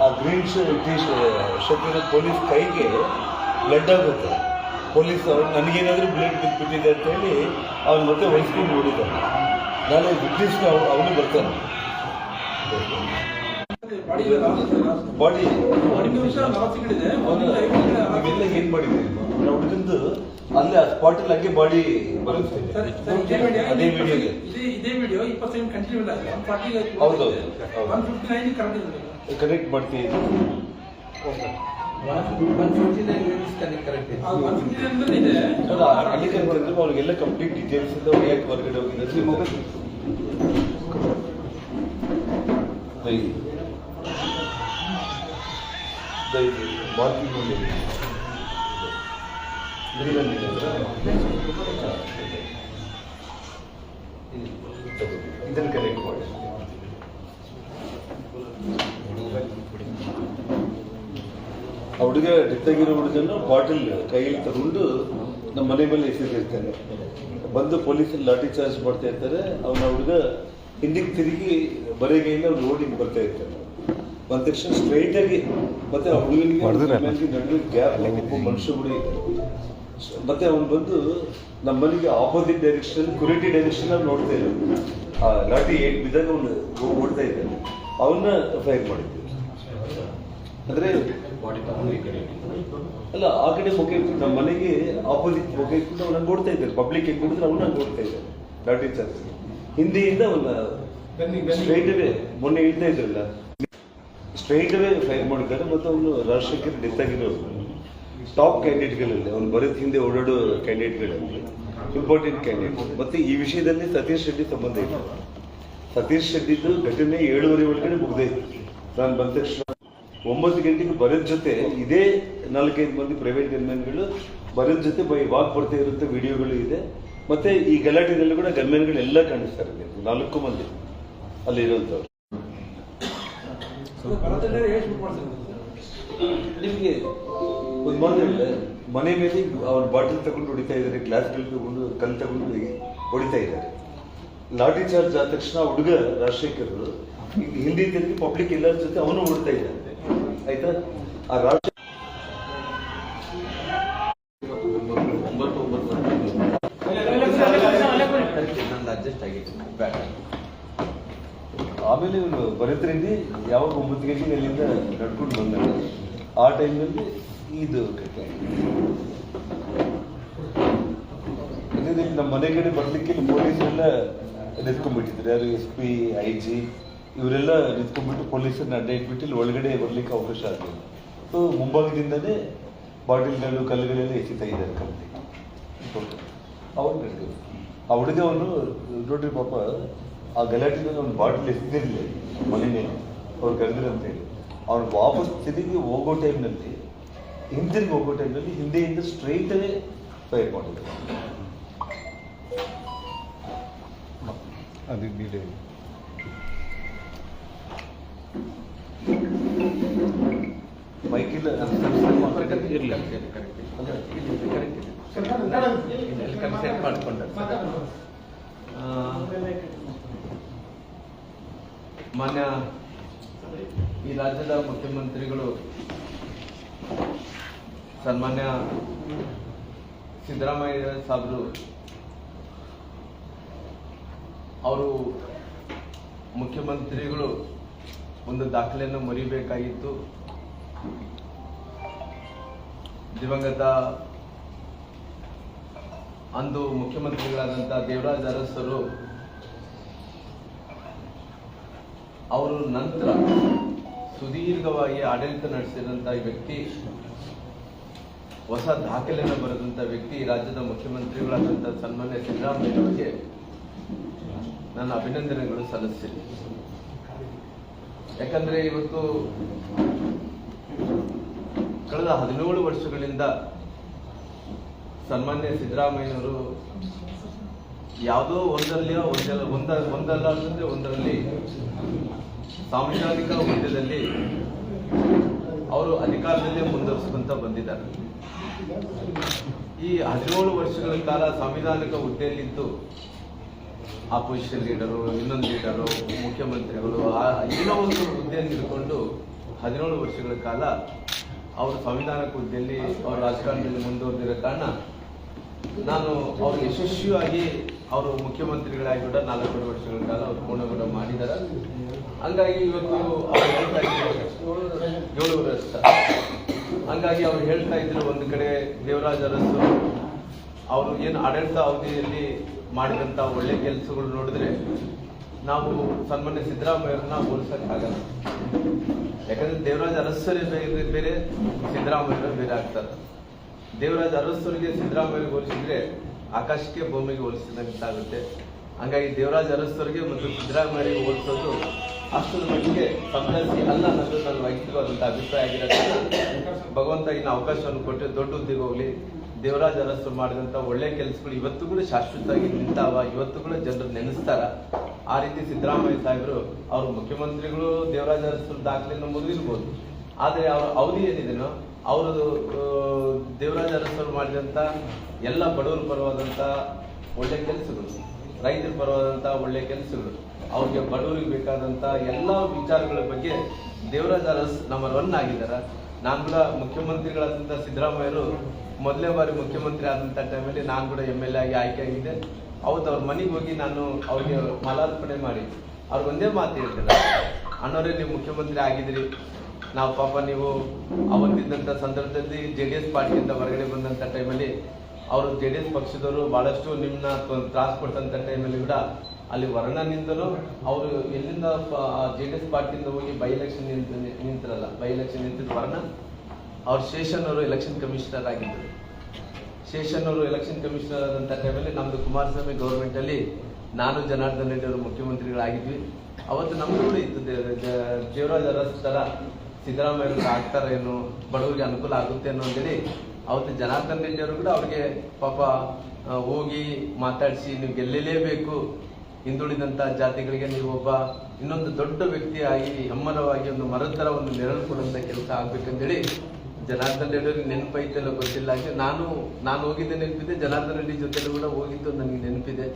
ಆ green ಶರ್ಟಿನ police ಕೈಗೆ blood ಆಗುತ್ತೆ. ಪೊಲೀಸ್ ಅವ್ರು ನನಗೇನಾದರೂ ಬ್ಲಡ್ ಬಿದ್ದುಬಿಟ್ಟಿದೆ ಅಂತೇಳಿ ಅವ್ನು ಮತ್ತೆ ವಹಿಸ್ಕೊಂಡು ನೋಡಿದ್ದಾನೆ. ನಾಳೆ ಬ್ರಿಟಿಷ್ನ ಅವನು ಬರ್ತಾನೆ. ಬಾಡಿ ಇವೆಲ್ಲ ಏನು ಮಾಡಿದೆ ನಾವು ಹುಡುಗಂದು ಅಲ್ಲೇ ಆ ಸ್ಪಾಟಲ್ಲಿ ಹಂಗೆ ಬಾಡಿ ಬರುತ್ತೆ. ಅದೇ ವಿಡಿಯೋ ಹೌದು ಕನೆಕ್ಟ್ ಮಾಡ್ತೀವಿ. ಅಲ್ಲಿ ಕರೆಕ್ಟ್ ಅವ್ರಿಗೆಲ್ಲ ಕಂಪ್ಲೀಟ್ ಡೀಟೇಲ್ಸ್ ಇಂದ ಯಾಕೆ ಹೊರಗಡೆ ಹೋಗಿದ್ರೆ ಮಾರ್ಕಿಂಗ್ ಮಾಡಿ ಇದನ್ನು ಕನೆಕ್ಟ್ ಮಾಡಿ ಆ ಹುಡುಗ ಡೆತ್ತಾಗಿರೋ ಹುಡುಗನ್ನು ಬಾಟಲ್ ಕೈಯಲ್ಲಿ ತಗೊಂಡು ನಮ್ಮ ಮನೆ ಮೇಲೆ ಎಸೆದಿರ್ತಾನೆ. ಬಂದು ಪೊಲೀಸಲ್ಲಿ ಲಾಠಿ ಚಾರ್ಜ್ ಮಾಡ್ತಾ ಇರ್ತಾರೆ. ಅವನ ಹುಡುಗ ಹಿಂದಿಗೆ ತಿರುಗಿ ಬರೆಗೈಯಿಂದ ಅವ್ನು ರೋಡಿಗೆ ಬರ್ತಾ ಇರ್ತಾನೆ. ಬಂದ ತಕ್ಷಣ ಸ್ಟ್ರೈಟ್ ಆಗಿ ಮತ್ತೆ ಆ ಹುಡುಗನಿಗೆ ನಡುವೆ ಗ್ಯಾಪ್ ಮನುಷ್ಯ ಕೂಡ ಇದೆ. ಮತ್ತೆ ಅವನು ಬಂದು ನಮ್ಮ ಮನೆಗೆ ಆಪೋಸಿಟ್ ಡೈರೆಕ್ಷನ್ ಕುರಿಟಿ ಡೈರೆಕ್ಷನ್ ಅಲ್ಲಿ ನೋಡ್ತಾ ಇರೋದು. ಆ ಲಾಠಿ ಏಟ್ ಬಿದ್ದಾಗ ಅವನು ಓಡ್ತಾ ಇದ್ದಾನೆ. ಅವನ್ನ ಫೈರ್ ಮಾಡಿದ್ದೆ. ಅಂದ್ರೆ ಅಲ್ಲ ಆ ಕಡೆ ಮುಖ ಇಟ್ಕೊಂಡು ನಮ್ಮ ಮನೆಗೆ ಆಪೋಸಿಟ್ ಮುಖ ಇಟ್ಕೊಂಡು ಅವನ ನೋಡ್ತಾ ಇದ್ದಾರೆ. ಪಬ್ಲಿಕ್ ಹೆಂಗ್ ನೋಡಿದ್ರೆ ಅವನ್ನ ನೋಡ್ತಾ ಇದ್ದಾರೆ. ಲಾಠಿ ಚಾರ್ಜ್ ಹಿಂದಿಯಿಂದ ಅವನ್ನ ಸ್ಟ್ರೈಟ್ ಅವೇ ಮೊನ್ನೆ ಹೇಳ್ತಾ ಇದ್ರಲ್ಲ ಸ್ಟ್ರೈಟ್ ಅವೇ ಫೈರ್ ಮಾಡಿದ್ದಾರೆ. ಮತ್ತು ಅವನು ರಾಜಶೇಖರ್ ಡೆತ್ ಆಗಿರೋರು ಟಾಪ್ ಕ್ಯಾಂಡಿಡೇಟ್ಗಳಲ್ಲಿ ಅವನು ಬರೋದ್ ಹಿಂದೆ ಓಡಾಡೋ ಕ್ಯಾಂಡಿಡೇಟ್ಗಳಲ್ಲಿ ಇಂಪಾರ್ಟೆಂಟ್ ಕ್ಯಾಂಡಿಡೇಟ್. ಮತ್ತೆ ಈ ವಿಷಯದಲ್ಲಿ ಸತೀಶ್ ರೆಡ್ಡಿ ಸಂಬಂಧ ಇಲ್ಲ. ಸತೀಶ್ ರೆಡ್ಡಿದ್ದು ಘಟನೆ 7:30 ಒಳಗಡೆ ಮುಗ್ದೈತು. ನಾನು ಬಂದ ತಕ್ಷಣ 9 ಗಂಟೆಗೆ ಬರೋದ್ ಜೊತೆ ಇದೇ 4-5 ಮಂದಿ ಪ್ರೈವೇಟ್ ಗನ್ಮೆನ್ಗಳು ಬರೋದ್ ಜೊತೆ ವಾಕ್ ಬರ್ತಾ ಇರುತ್ತೆ. ವಿಡಿಯೋಗಳು ಇದೆ. ಮತ್ತೆ ಈ ಗಲಾಟೆನಲ್ಲಿ ಕೂಡ ಗನ್ಮೆನ್ಗಳು ಎಲ್ಲ ಕಾಣಿಸ್ತಾರೆ. 4 ಮಂದಿ ಅಲ್ಲಿ ಇರುವಂತವ್ರು. ನಿಮಗೆ ಒಂದು ಮಾತು ಹೇಳಿದೆ, ಮನೆ ಮೇಲೆ ಅವ್ರ ಬಾಟಲ್ ತಗೊಂಡು ಹೊಡಿತಾ ಇದ್ದಾರೆ, ಗ್ಲಾಸ್ಗಳು ತಗೊಂಡು ಕಲ್ಲು ತಗೊಂಡು ಹೊಡಿತಾ ಇದ್ದಾರೆ. ಲಾಠಿ ಚಾರ್ಜ್ ಆದ ತಕ್ಷಣ ಹುಡುಗ ರಾಜಶೇಖರ್ ಹಿಂದಿ ತಿರುಗಿ ಪಬ್ಲಿಕ್ ಎಲ್ಲರ ಜೊತೆ ಅವನು ಹೊಡಿತಾ ಇದ್ದಾನೆ. ಆಯ್ತಾ? ಆ ಆಮೇಲೆ ಇವನು ಬರತ್ರಲ್ಲಿ ಯಾವಾಗ 9 ಗಂಟೆಗೆ ಅಲ್ಲಿಂದ ನಡ್ಕೊಂಡು ಬಂದಾಗ ಆ ಟೈಮ್ನಲ್ಲಿ ಇದು ನಮ್ಮ ಮನೆ ಕಡೆ ಬರ್ಲಿಕ್ಕೆ ಪೊಲೀಸರೆಲ್ಲ ನಿಂತ್ಕೊಂಡ್ಬಿಟ್ಟಿದ್ರು. ಯಾರು SP IG ಇವರೆಲ್ಲ ನಿಂತ್ಕೊಂಡ್ಬಿಟ್ಟು ಪೊಲೀಸರನ್ನ ಅಡ್ಡ ಇಟ್ಬಿಟ್ಟು ಇಲ್ಲಿ ಒಳಗಡೆ ಬರ್ಲಿಕ್ಕೆ ಅವಕಾಶ ಆಗಲಿಲ್ಲ. ಸೊ ಮುಂಭಾಗದಿಂದನೇ ಬಾಟಲ್ಗಳು ಕಲ್ಲುಗಳೆಲ್ಲ ಎಸಿತಾ ಇದ್ದಾರೆ ಕಂಪ್ಲೀಟ್. ಅವ್ರು ಕರೆದಿದ್ರು ಆ ಹುಡುಗ ಅವನು ನೋಡ್ರಿ ಪಾಪ ಆ ಗಲಾಟೆನಲ್ಲಿ ಅವ್ನು ಬಾಟಲ್ ಎಸೆದಿರಲಿಲ್ಲ ಮನೆ ಮೇಲೆ. ಅವ್ರು ಕರೆದ್ರು ಅಂತೇಳಿ ಅವ್ನು ವಾಪಸ್ ತಿರುಗಿ ಹೋಗೋ ಟೈಮ್ನಲ್ಲಿ ಹಿಂದಿರುಗಿ ಹೋಗೋ ಟೈಮ್ನಲ್ಲಿ ಹಿಂದೆಯಿಂದ ಸ್ಟ್ರೈಟ್ ಅವೇ ಫೈರ್ ಮಾಡಿದ್ರು. ಮೈಕಿಲ್ ಇರಲಿಲ್ಲ ಮಾಡಿಕೊಂಡ ಮಾನ್ಯ ಈ ರಾಜ್ಯದ ಮುಖ್ಯಮಂತ್ರಿಗಳು ಸನ್ಮಾನ್ಯ ಸಿದ್ದರಾಮಯ್ಯ ಸಾಹೇಬರು ಅವರು ಮುಖ್ಯಮಂತ್ರಿಗಳು ಒಂದು ದಾಖಲೆಯನ್ನು ಮುರಿಬೇಕಾಗಿತ್ತು. ದಿವಂಗತ ಅಂದು ಮುಖ್ಯಮಂತ್ರಿಗಳಾದಂಥ ದೇವರಾಜ ಅರಸರು ಅವರು ನಂತರ ಸುದೀರ್ಘವಾಗಿ ಆಡಳಿತ ನಡೆಸಿದಂಥ ವ್ಯಕ್ತಿ, ಹೊಸ ದಾಖಲೆಯನ್ನು ಬರೆದಂಥ ವ್ಯಕ್ತಿ, ರಾಜ್ಯದ ಮುಖ್ಯಮಂತ್ರಿಗಳಾದಂಥ ಸನ್ಮಾನ್ಯ ಸಿದ್ದರಾಮಯ್ಯ ಅವರಿಗೆ ನನ್ನ ಅಭಿನಂದನೆಗಳು ಸಲ್ಲಿಸ್ತೀನಿ. ಯಾಕಂದರೆ ಇವತ್ತು ಕಳೆದ 17 ವರ್ಷಗಳಿಂದ ಸನ್ಮಾನ್ಯ ಸಿದ್ದರಾಮಯ್ಯನವರು ಯಾವುದೋ ಒಂದಲ್ಲ ಅಂತಂದ್ರೆ ಒಂದರಲ್ಲಿ ಸಾಂವಿಧಾನಿಕ ಹುದ್ದೆಯಲ್ಲಿ ಅವರು ಅಧಿಕಾರದಲ್ಲೇ ಮುಂದುವರಿಸಿಕೊಂತ ಬಂದಿದ್ದಾರೆ. ಈ 17 ವರ್ಷಗಳ ಕಾಲ ಸಾಂವಿಧಾನಿಕ ಹುದ್ದೆಯಲ್ಲಿದ್ದು ಆಪೋಸಿಷನ್ ಲೀಡರು, ಇನ್ನೊಂದು ಲೀಡರು, ಮುಖ್ಯಮಂತ್ರಿಗಳು ಏನೋ ಒಂದು ಹುದ್ದೆಯನ್ನು ಹಿಡ್ಕೊಂಡು 17 ವರ್ಷಗಳ ಕಾಲ ಅವರು ಸಂವಿಧಾನ ಹುದ್ದೆಯಲ್ಲಿ ಅವರು ರಾಜಕಾರಣದಲ್ಲಿ ಮುಂದುವರೆದಿರೋ ಕಾರಣ ನಾನು ಅವರು ಯಶಸ್ವಿಯಾಗಿ ಅವರು ಮುಖ್ಯಮಂತ್ರಿಗಳಾಗಿ ಕೂಡ 4 ವರ್ಷಗಳ ಕಾಲ ಅವರು ಪೂರ್ಣಗೊಂಡ ಮಾಡಿದ್ದಾರೆ. ಹಂಗಾಗಿ ಇವತ್ತು ಅವ್ರು ಹೇಳ್ತಾ ಇದ್ರು 7 ವರ್ಷ. ಹಂಗಾಗಿ ಅವ್ರು ಹೇಳ್ತಾ ಇದ್ರು ಒಂದು ಕಡೆ ದೇವರಾಜ ಅರಸು ಅವರು ಏನು ಆಡಳಿತ ಅವಧಿಯಲ್ಲಿ ಮಾಡಿದಂಥ ಒಳ್ಳೆ ಕೆಲಸಗಳು ನೋಡಿದ್ರೆ ನಾವು ಸನ್ಮಾನ್ಯ ಸಿದ್ದರಾಮಯ್ಯರನ್ನ ಹೋಲಿಸಕ್ಕಾಗಲ್ಲ. ಯಾಕಂದ್ರೆ ದೇವರಾಜ ಅರಸರೇ ಬೇರೆ, ಸಿದ್ದರಾಮಯ್ಯರು ಬೇರೆ ಆಗ್ತಾರೆ. ದೇವರಾಜ ಅರಸರಿಗೆ ಸಿದ್ದರಾಮಯ್ಯಗೆ ಹೋಲಿಸಿದ್ರೆ ಆಕಾಶಕ್ಕೆ ಭೂಮಿಗೆ ಹೋಲಿಸಿದಂತಾಗುತ್ತೆ. ಹಂಗಾಗಿ ದೇವರಾಜ ಅರಸರಿಗೆ ಮತ್ತು ಸಿದ್ದರಾಮಯ್ಯರಿಗೆ ಹೋಲಿಸೋದು ಅಷ್ಟರ ಮಟ್ಟಿಗೆ ಸಮಂಜಸ ಅಲ್ಲ ಅನ್ನೋದು ನನ್ನ ವೈಯಕ್ತಿಕವಾದಂಥ ಅಭಿಪ್ರಾಯ ಆಗಿರೋದ್ರಿಂದ ಭಗವಂತ ಇನ್ನು ಅವಕಾಶವನ್ನು ಕೊಟ್ಟು ದೊಡ್ಡ ಹುದ್ದೆಗೆ ಹೋಗ್ಲಿ. ದೇವರಾಜ ಅರಸರು ಮಾಡಿದಂಥ ಒಳ್ಳೆ ಕೆಲಸಗಳು ಇವತ್ತು ಕೂಡ ಶಾಶ್ವತವಾಗಿ ನಿಂತಾವ, ಇವತ್ತು ಕೂಡ ಜನರು ನೆನೆಸ್ತಾರ. ಆ ರೀತಿ ಸಿದ್ದರಾಮಯ್ಯ ಸಾಹೇಬರು ಅವರು ಮುಖ್ಯಮಂತ್ರಿಗಳು ದೇವರಾಜ ಅರಸರು ದಾಖಲೆಯನ್ನು ಮುಗಿದಿರ್ಬೋದು, ಆದರೆ ಅವರ ಅವಧಿ ಏನಿದೆನೋ ಅವರು ದೇವರಾಜ ಅರಸರು ಮಾಡಿದಂಥ ಎಲ್ಲ ಬಡವರ ಪರವಾದಂಥ ಒಳ್ಳೆ ಕೆಲಸಗಳು, ರೈತರ ಪರವಾದಂಥ ಒಳ್ಳೆ ಕೆಲಸಗಳು, ಅವ್ರಿಗೆ ಬಡವರಿಗೆ ಬೇಕಾದಂಥ ಎಲ್ಲ ವಿಚಾರಗಳ ಬಗ್ಗೆ ದೇವರಾಜ ಅರಸ್ ನಂಬರ್ 1 ಆಗಿದ್ದಾರೆ. ನಾನು ಕೂಡ ಮುಖ್ಯಮಂತ್ರಿಗಳಾದಂಥ ಸಿದ್ದರಾಮಯ್ಯರು ಮೊದಲನೇ ಬಾರಿ ಮುಖ್ಯಮಂತ್ರಿ ಆದಂಥ ಟೈಮಲ್ಲಿ ನಾನು ಕೂಡ MLA ಆಗಿ ಆಯ್ಕೆ ಆಗಿದೆ. ಅವತ್ತು ಅವ್ರ ಮನೆಗೆ ಹೋಗಿ ನಾನು ಅವ್ರಿಗೆ ಮಾಲಾರ್ಪಣೆ ಮಾಡಿ ಅವ್ರಿಗೆ ಒಂದೇ ಮಾತು ಹೇಳ್ತಾರೆ, ಅಣ್ಣವರೇ ನೀವು ಮುಖ್ಯಮಂತ್ರಿ ಆಗಿದ್ದೀರಿ, ನಾವು ಪಾಪ ನೀವು ಅವತ್ತಿದ್ದಂಥ ಸಂದರ್ಭದಲ್ಲಿ JDS ಪಾರ್ಟಿಯಿಂದ ಹೊರಗಡೆ ಬಂದಂಥ ಟೈಮಲ್ಲಿ ಅವರು JDS ಪಕ್ಷದವರು ಬಹಳಷ್ಟು ನಿಮ್ಮನ್ನ ತ್ರಾಸ ಕೊಟ್ಟಂಥ ಟೈಮಲ್ಲಿ ಕೂಡ ಅಲ್ಲಿ ವರ್ಣನಿಂದಲೂ ಅವರು ಎಲ್ಲಿಂದ JDS ಪಾರ್ಟಿಯಿಂದ ಹೋಗಿ ಬೈ ಎಲೆಕ್ಷನ್ ನಿಂತಿರಲ್ಲ, ಬೈ ಎಲೆಕ್ಷನ್ ನಿಂತಿದ್ದು ವರ್ಣ ಅವ್ರು ಶೇಷನ್ ಅವರು ಎಲೆಕ್ಷನ್ ಕಮಿಷನರ್ ಆಗಿದ್ದರು. ಶೇಷನ್ ಅವರು ಎಲೆಕ್ಷನ್ ಕಮಿಷನರ್ ಆದಂಥ ಟೈಮಲ್ಲಿ ನಮ್ಮದು ಕುಮಾರಸ್ವಾಮಿ ಗೌರ್ಮೆಂಟಲ್ಲಿ ನಾನು ಜನಾರ್ದನ್ ರೆಡ್ಡಿ ಅವರು ಮುಖ್ಯಮಂತ್ರಿಗಳಾಗಿದ್ವಿ. ಅವತ್ತು ನಮ್ದು ಕೂಡ ಇತ್ತು ದೇವರಾಜ ಅರಸ್ ಥರ ಸಿದ್ದರಾಮಯ್ಯ ಆಗ್ತಾರೇನು, ಬಡವರಿಗೆ ಅನುಕೂಲ ಆಗುತ್ತೆ ಅನ್ನೋ ಅಂತೇಳಿ ಅವತ್ತು ಜನಾರ್ದನ್ ರೆಡ್ಡಿ ಅವರು ಕೂಡ ಅವ್ರಿಗೆ ಪಾಪ ಹೋಗಿ ಮಾತಾಡಿಸಿ ನೀವು ಗೆಲ್ಲಲೇಬೇಕು, ಹಿಂದುಳಿದಂಥ ಜಾತಿಗಳಿಗೆ ನೀವು ಒಬ್ಬ ಇನ್ನೊಂದು ದೊಡ್ಡ ವ್ಯಕ್ತಿಯಾಗಿ ಹೆಮ್ಮರವಾಗಿ ಒಂದು ಮರದ ಥರ ಒಂದು ನೆರಳು ಕೊಡುವಂಥ ಕೆಲಸ ಆಗ್ಬೇಕಂತೇಳಿ ಜನಾರ್ದನ್ ರೆಡ್ಡಿ ಅವ್ರಿಗೆ ನೆನಪೈತೆಲ್ಲ ಗೊತ್ತಿಲ್ಲ. ಹಾಗೆ ನಾನು ಹೋಗಿದ್ದೆ ನೆನಪಿದೆ, ಜನಾರ್ದನ್ ರೆಡ್ಡಿ ಜೊತೆಲೂ ಕೂಡ ಹೋಗಿದ್ದು ನನಗೆ ನೆನಪಿದೆ.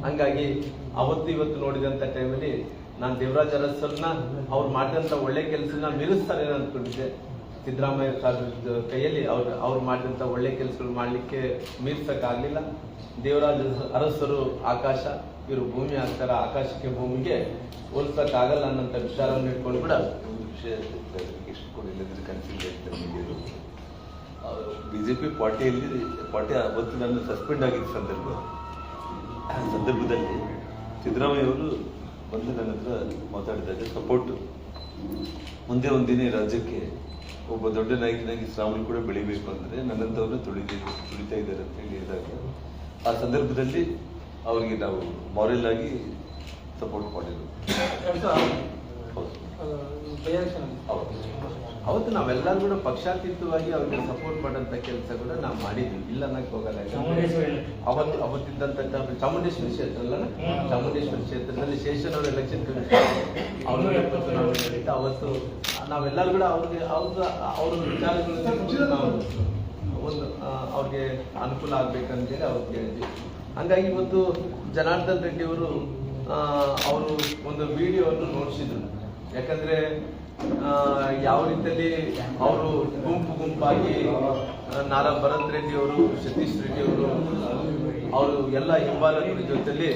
ಹಂಗಾಗಿ ಅವತ್ತು ಇವತ್ತು ನೋಡಿದಂಥ ಟೈಮಲ್ಲಿ ನಾನು ದೇವರಾಜ ಅರಸರನ್ನ ಅವ್ರು ಮಾಡಿದಂಥ ಒಳ್ಳೆ ಕೆಲಸನ ಮೀರಿಸ್ತಾರೆ ಅಂದ್ಕೊಂಡಿದ್ದೆ. ಸಿದ್ದರಾಮಯ್ಯ ಸಾಹೇಬ್ರ ಕೈಯಲ್ಲಿ ಅವ್ರು ಮಾಡಿದಂಥ ಒಳ್ಳೆ ಕೆಲಸಗಳು ಮಾಡಲಿಕ್ಕೆ ಮೀರ್ಸಕ್ಕಾಗಲಿಲ್ಲ. ದೇವರಾಜ ಅರಸರು ಆಕಾಶ, ಇವರು ಭೂಮಿ ಆಗ್ತಾರ, ಆಕಾಶಕ್ಕೆ ಭೂಮಿಗೆ ಹೋಲಿಸಕ್ಕಾಗಲ್ಲ ಅನ್ನೋಂಥ ವಿಚಾರವನ್ನು ಇಟ್ಕೊಂಡು ಕೂಡ ಬಿಜೆಪಿ ಪಾರ್ಟಿಯಲ್ಲಿ ಅವತ್ತು ನಾನು ಸಸ್ಪೆಂಡ್ ಆಗಿದ್ದ ಸಂದರ್ಭದಲ್ಲಿ ಸಿದ್ದರಾಮಯ್ಯ ಅವರು ಬಂದು ನನ್ನ ಹತ್ರ ಮಾತಾಡಿದಾಗ ಸಪೋರ್ಟ್ ಮುಂದೆ ಒಂದಿನ ರಾಜ್ಯಕ್ಕೆ ಒಬ್ಬ ದೊಡ್ಡ ನಾಯಕನಾಗಿ ಶ್ರಾವಣಿ ಕೂಡ ಬೆಳಿಬೇಕು ಅಂದರೆ ನನ್ನಂಥವ್ರನ್ನ ತುಳಿತಾ ಇದ್ದಾರೆ ಅಂತ ಹೇಳಿ ಹೇಳಿದಾಗ ಆ ಸಂದರ್ಭದಲ್ಲಿ ಅವರಿಗೆ ನಾವು ಮಾರಲ್ ಆಗಿ ಸಪೋರ್ಟ್ ಮಾಡಿದ್ರು. ಅವತ್ತು ನಾವೆಲ್ಲರೂ ಕೂಡ ಪಕ್ಷಾತೀತವಾಗಿ ಅವ್ರಿಗೆ ಸಪೋರ್ಟ್ ಮಾಡೋಂಥ ಕೆಲಸ ಕೂಡ ನಾವು ಮಾಡಿದ್ವಿ, ಇಲ್ಲ ಅನ್ನಕ್ಕೆ ಹೋಗಲ್ಲ. ಅವತ್ತಿದ್ದಂಥ ಚಾಮುಂಡೇಶ್ವರಿ ಕ್ಷೇತ್ರ ಅಲ್ಲ, ಚಾಮುಂಡೇಶ್ವರಿ ಕ್ಷೇತ್ರದಲ್ಲಿ ಶೇಷನ್ ಅವರು ಎಲೆಕ್ಷನ್ ಕಮಿಷನ್ ಅವತ್ತು ನಾವೆಲ್ಲರೂ ಕೂಡ ಅವ್ರ ವಿಚಾರಗಳು ನಾವು ಒಂದು ಅವ್ರಿಗೆ ಅನುಕೂಲ ಆಗ್ಬೇಕಂತೇಳಿ ಅವ್ರು ಹೇಳಿದ್ವಿ. ಹಂಗಾಗಿ ಇವತ್ತು ಜನಾರ್ದನ್ ರೆಡ್ಡಿ ಅವರು ಒಂದು ವಿಡಿಯೋವನ್ನು ನೋಡಿಸಿದ್ರು. ಯಾಕಂದ್ರೆ ಯಾವ ರೀತಿಯಲ್ಲಿ ಅವರು ಗುಂಪಾಗಿ ನಾರಾ ಭರತ್ ರೆಡ್ಡಿ ಅವರು, ಸತೀಶ್ ರೆಡ್ಡಿ ಅವರು ಎಲ್ಲ ಹಿಂಬಾಲಕರ ಜೊತೆಲಿ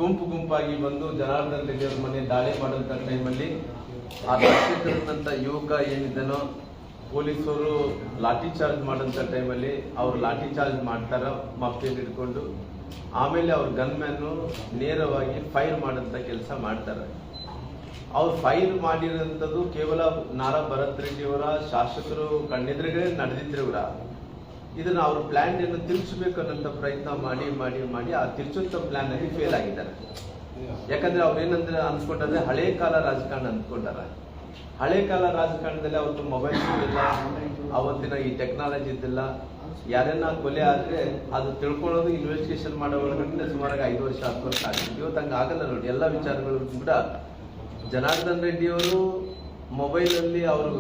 ಗುಂಪಾಗಿ ಬಂದು ಜನಾರ್ದನ್ ರೆಡ್ಡಿ ಅವ್ರ ಮನೆ ದಾಳಿ ಮಾಡೋಂಥ ಟೈಮಲ್ಲಿ ಆ ರಾಜಶೇಖರನಂತ ಯುವಕ ಏನಿದ್ದಾನೋ ಪೊಲೀಸರು ಲಾಠಿ ಚಾರ್ಜ್ ಮಾಡೋಂಥ ಟೈಮಲ್ಲಿ ಅವ್ರು ಲಾಠಿ ಚಾರ್ಜ್ ಮಾಡ್ತಾರ ಮಫ್ತಿಯಲ್ಲಿ ಹಿಡ್ಕೊಂಡು. ಆಮೇಲೆ ಅವ್ರ ಗನ್ಮ್ಯಾನು ನೇರವಾಗಿ ಫೈರ್ ಮಾಡೋಂಥ ಕೆಲಸ ಮಾಡ್ತಾರೆ. ಅವ್ರು ಫೈರ್ ಮಾಡಿರೋಂಥದ್ದು ಕೇವಲ ನಾರಾ ಭರತ್ ರೆಡ್ಡಿ ಅವರ ಶಾಸಕರು ಕಣ್ಣೆದುರಿಗೆ ನಡೆದಿದ್ರೆ ಕೂಡ ಇದನ್ನ ಅವ್ರ ಪ್ಲಾನ್ ಅನ್ನು ತಿರ್ಚಬೇಕು ಅನ್ನೋಂಥ ಪ್ರಯತ್ನ ಮಾಡಿ ಆ ತಿರ್ಚುವಂಥ ಪ್ಲಾನ್ ಅಲ್ಲಿ ಫೇಲ್ ಆಗಿದ್ದಾರೆ. ಯಾಕಂದ್ರೆ ಅವ್ರೇನಂದ್ರೆ ಅನ್ಸ್ಕೊಂಡ್ರೆ ಹಳೆ ಕಾಲ ರಾಜಕಾರಣ ಅಂದ್ಕೊಂಡಾರ. ಹಳೆ ಕಾಲ ರಾಜಕಾರಣದಲ್ಲಿ ಅವತ್ತು ಮೊಬೈಲ್ ಇದ್ದಿಲ್ಲ, ಅವತ್ತಿನ ಈ ಟೆಕ್ನಾಲಜಿ ಇದ್ದಿಲ್ಲ. ಯಾರನ್ನ ಕೊಲೆ ಆದ್ರೆ ಅದು ತಿಳ್ಕೊಳ್ಳೋದು ಇನ್ವೆಸ್ಟಿಗೇಷನ್ ಮಾಡೋ ಒಳಗಡೆ ಸುಮಾರಾಗಿ 5 ವರ್ಷ 10 ವರ್ಷ ಆಗ್ತದೆ. ಇವತ್ತು ಹಂಗೆ ಆಗಲ್ಲ ನೋಡಿ. ಎಲ್ಲ ವಿಚಾರಗಳು ಕೂಡ ಜನಾರ್ದನ್ ರೆಡ್ಡಿ ಅವರು ಮೊಬೈಲಲ್ಲಿ ಅವರು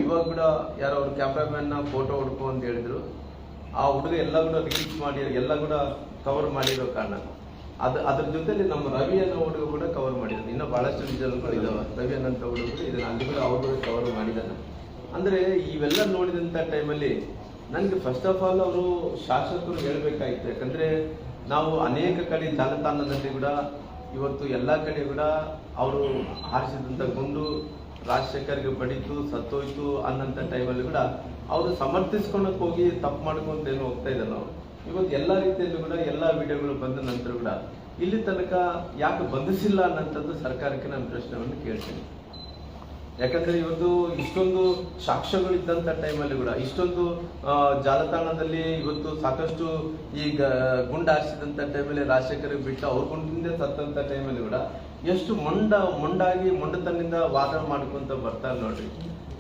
ಇವಾಗ ಕೂಡ ಯಾರೋ ಅವ್ರ ಕ್ಯಾಮ್ರಾಮ್ಯಾನ್ನ ಫೋಟೋ ಹೊಡ್ಕೊ ಅಂತ ಹೇಳಿದ್ರು. ಆ ಹುಡುಗ ಎಲ್ಲ ಕೂಡ ರಿಲೀಸ್ ಮಾಡಿ ಎಲ್ಲ ಕೂಡ ಕವರ್ ಮಾಡಿರೋ ಕಾರಣ ಅದ್ರ ಜೊತೆಲಿ ನಮ್ಮ ರವಿ ಅನ್ನೋ ಹುಡುಗ ಕೂಡ ಕವರ್ ಮಾಡಿದ್ದಾನೆ. ಇನ್ನೂ ಬಹಳಷ್ಟು ಜನಗಳು ಇದಾವೆ. ರವಿ ಅನ್ನೋಂಥ ಹುಡುಗರು ಇದನ್ನ ಅಲ್ಲಿ ಕೂಡ ಅವರು ಕೂಡ ಕವರ್ ಮಾಡಿದ್ದಾನೆ. ಅಂದ್ರೆ ಇವೆಲ್ಲ ನೋಡಿದಂಥ ಟೈಮಲ್ಲಿ ನನಗೆ ಫಸ್ಟ್ ಆಫ್ ಆಲ್ ಅವರು ಶಾಸಕರು ಹೇಳ್ಬೇಕಾಯ್ತು. ಯಾಕಂದ್ರೆ ನಾವು ಅನೇಕ ಕಡೆ ಜಾಲತಾಣದಲ್ಲಿ ಕೂಡ ಇವತ್ತು ಎಲ್ಲ ಕಡೆ ಕೂಡ ಅವರು ಹಾರಿಸಿದಂಥ ಗುಂಡು ರಾಜಶೇಖರ್ಗೆ ಬಡಿತು ಸತ್ತೋಯ್ತು ಅನ್ನೋಂಥ ಟೈಮಲ್ಲಿ ಕೂಡ ಅವರು ಸಮರ್ಥಿಸ್ಕೊಳಕ್ ಹೋಗಿ ತಪ್ಪು ಮಾಡ್ಕೊಂತ ಏನು ಹೋಗ್ತಾ ಇದ್ದಾನೋ, ಇವತ್ತು ಎಲ್ಲ ರೀತಿಯಲ್ಲೂ ಕೂಡ ಎಲ್ಲ ವಿಡಿಯೋಗಳು ಬಂದ ನಂತರ ಕೂಡ ಇಲ್ಲಿ ತನಕ ಯಾಕೆ ಬಂಧಿಸಿಲ್ಲ ಅನ್ನೋಂಥದ್ದು ಸರ್ಕಾರಕ್ಕೆ ನಾನು ಪ್ರಶ್ನೆಯನ್ನು ಕೇಳ್ತೀನಿ. ಯಾಕಂದ್ರೆ ಇವತ್ತು ಇಷ್ಟೊಂದು ಸಾಕ್ಷ್ಯಗಳಿದ್ದಂಥ ಟೈಮಲ್ಲಿ ಕೂಡ ಇಷ್ಟೊಂದು ಜಾಲತಾಣದಲ್ಲಿ ಇವತ್ತು ಸಾಕಷ್ಟು ಈಗ ಗುಂಡು ಹಾರಿಸಿದಂಥ ಟೈಮಲ್ಲಿ ರಾಜಶೇಖರ್ ಬಿಟ್ಟು ಅವ್ರ ಗುಂಡಿಂದ ಸತ್ತಂಥ ಟೈಮಲ್ಲಿ ಕೂಡ ಎಷ್ಟು ಮೊಂಡಾಗಿ ಮೊಂಡತನದಿಂದ ವಾದ ಮಾಡ್ಕೊಂತ ಬರ್ತಾರೆ ನೋಡ್ರಿ.